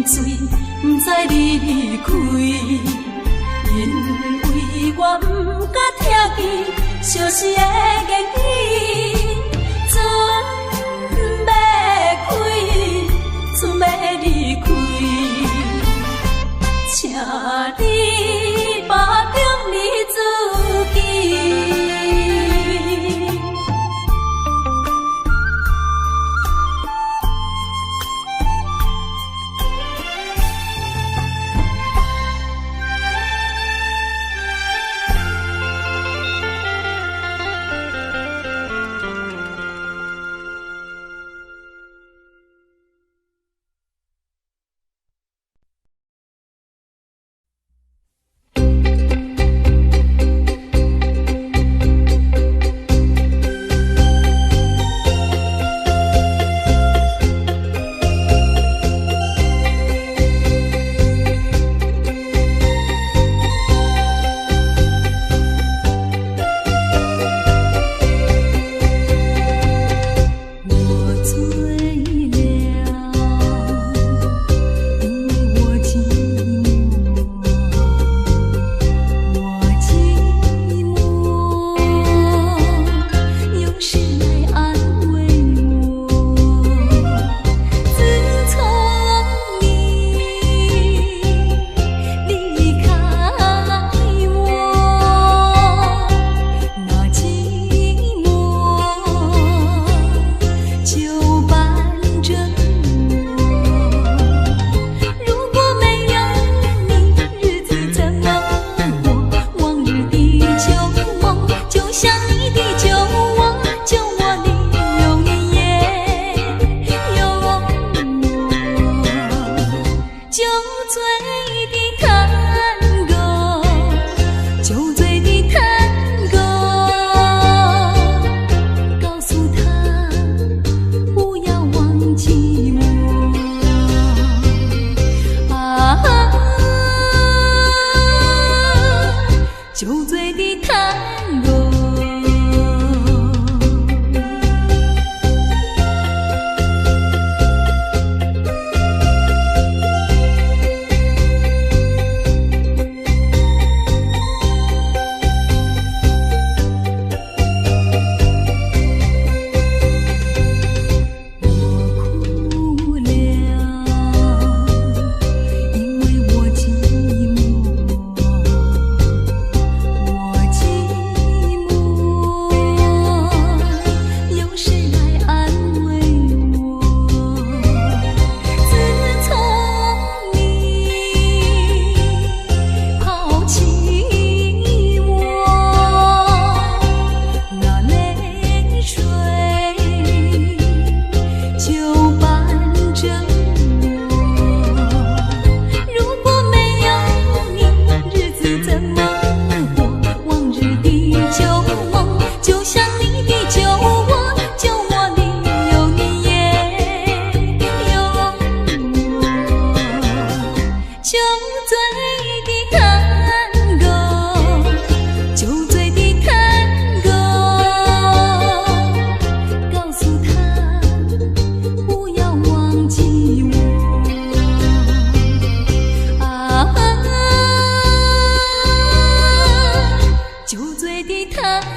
醉，不知你离开，因为我不敢听见相思的言语。船要开，船要离开，请你保重你自己。伫太阳。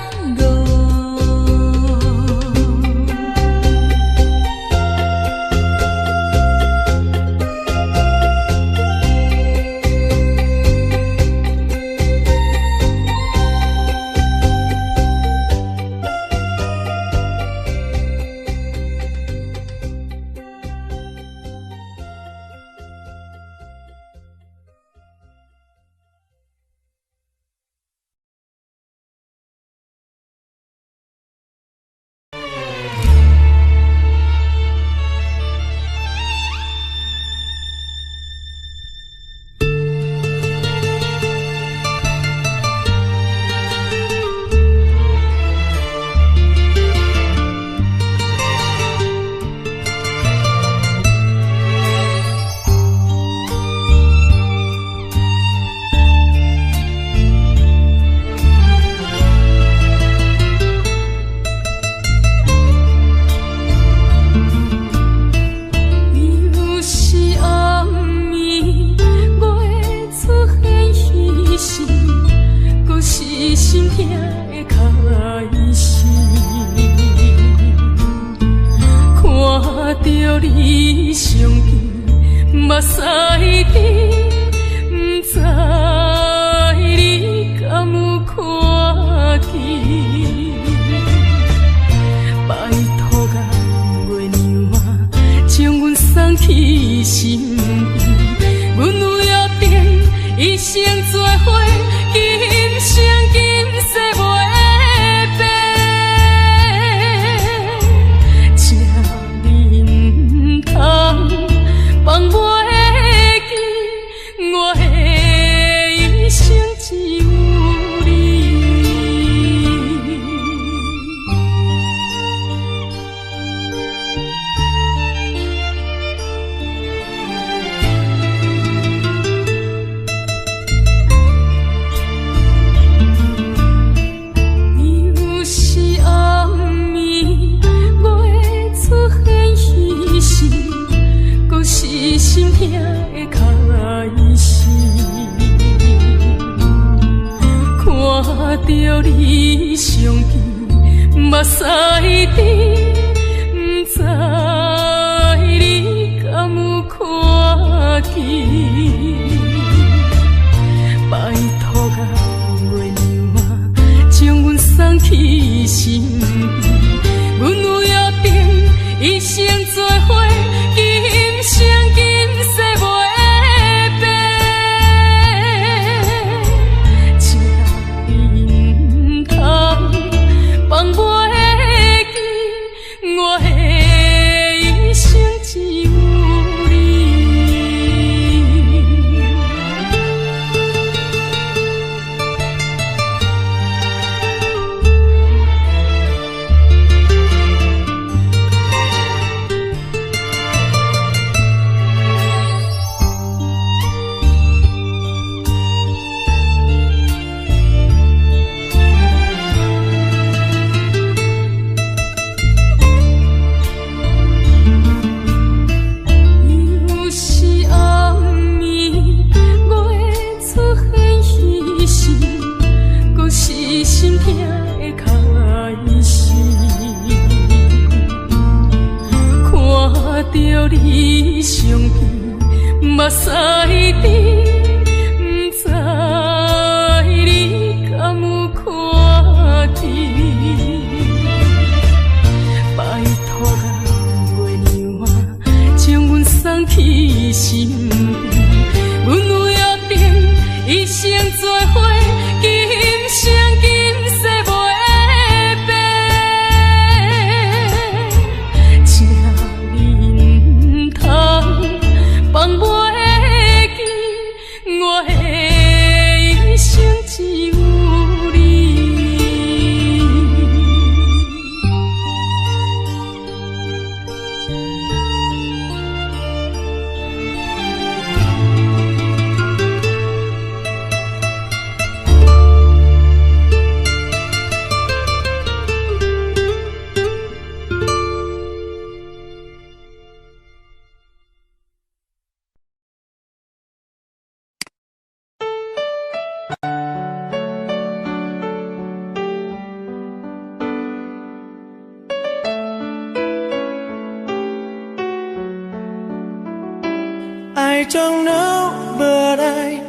I don't know, but I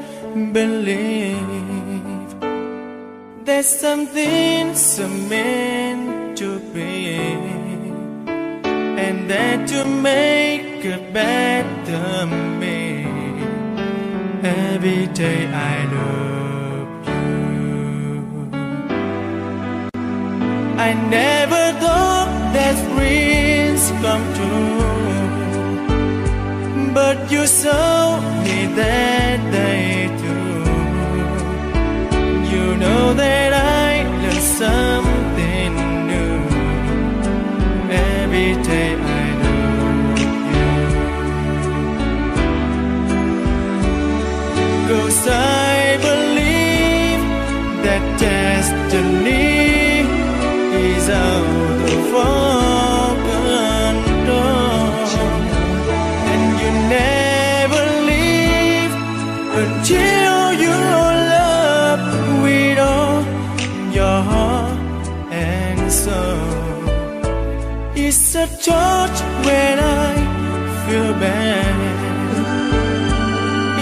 believe there's something so meant to be, and that to make a better me. Every day I love you. I never thought that dreams come true, but you showed me that day too. You know that I learned something new. Every day I love you. 'Cause I believe that destiny is out of our control, and you never leave until you love with all your heart and soul. It's a touch when I feel bad,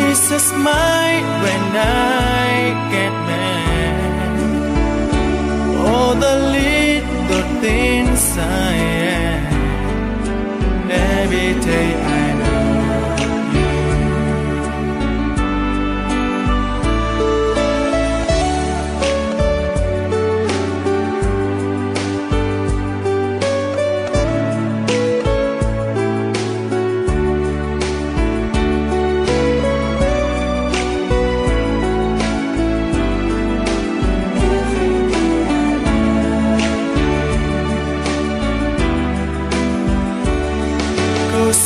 it's a smile when I get mad. All the little things I am. Every day I love you.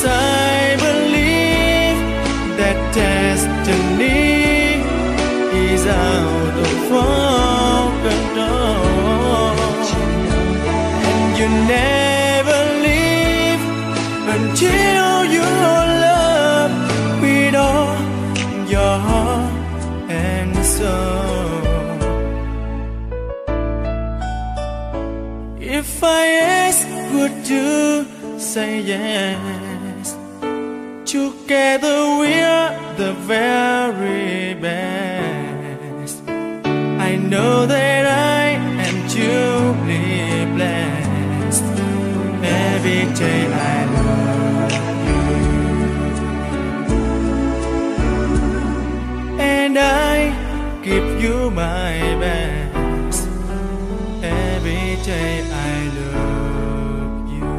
I believe that destiny is out of our control, and you never leave until you love with all your heart and soul. If I ask, would you say yes? Together we're the very best. I know that I am truly blessed. Every day I love you, and I give you my best. Every day I love you.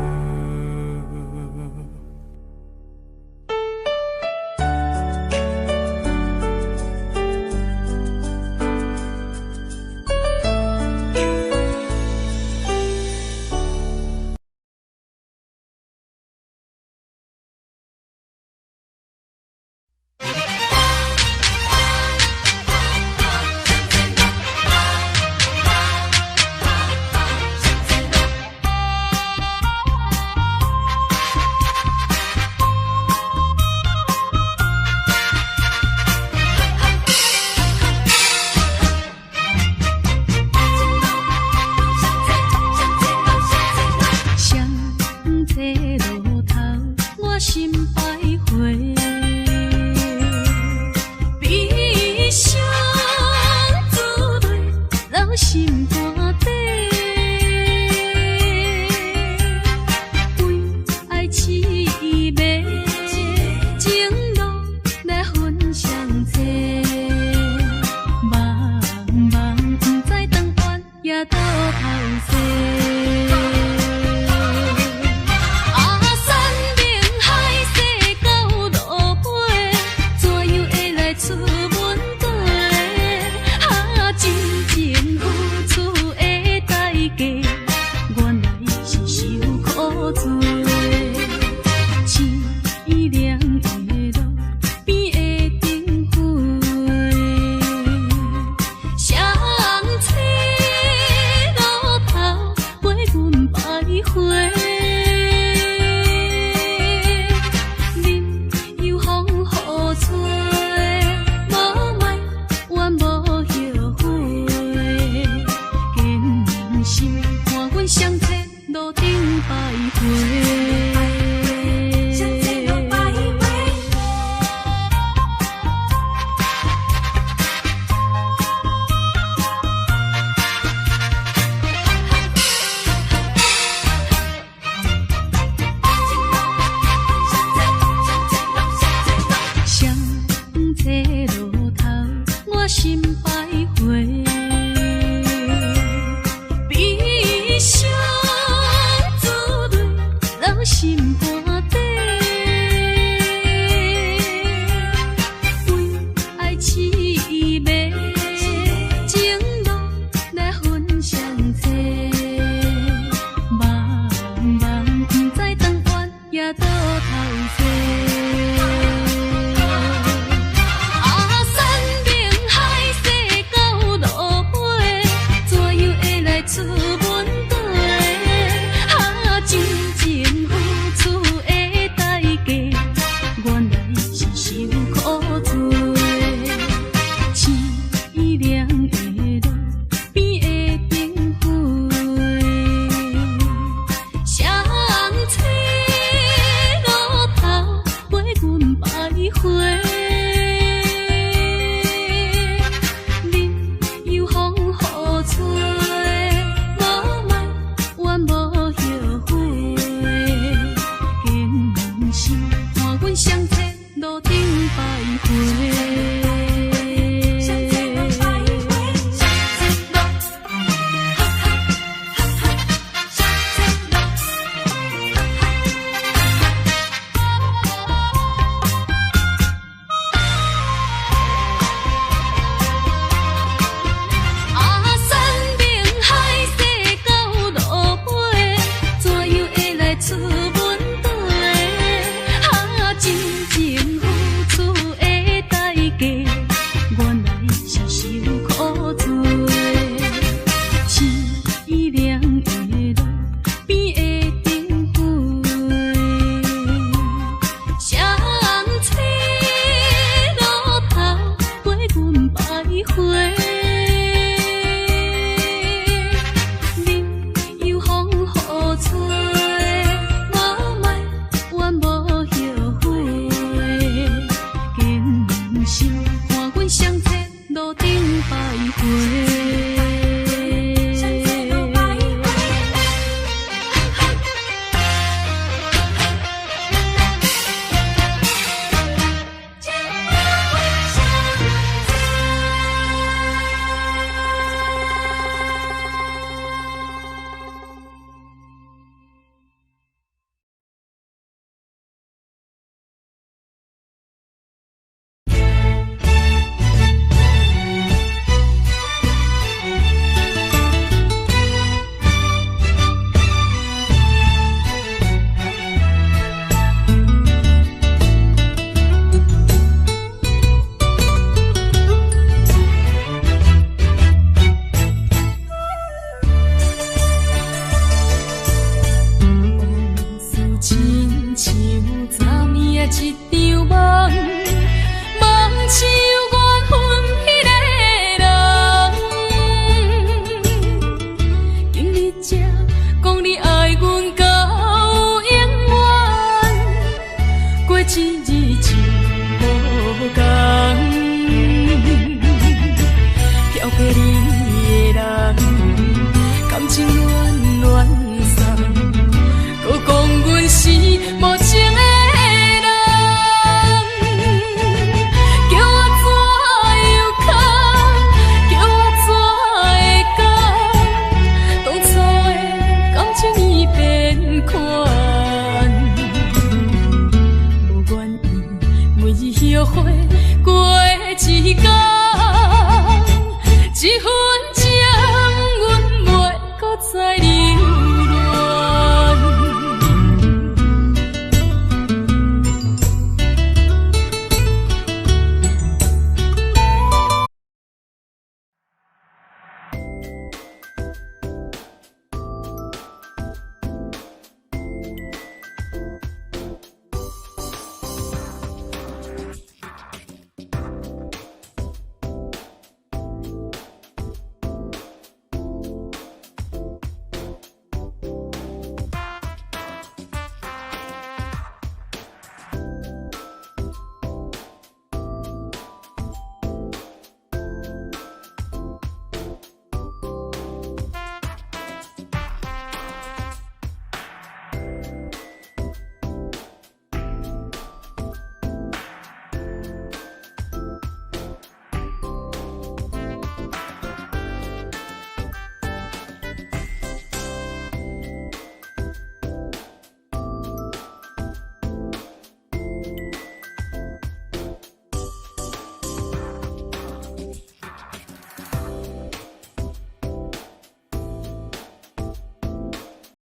的厝。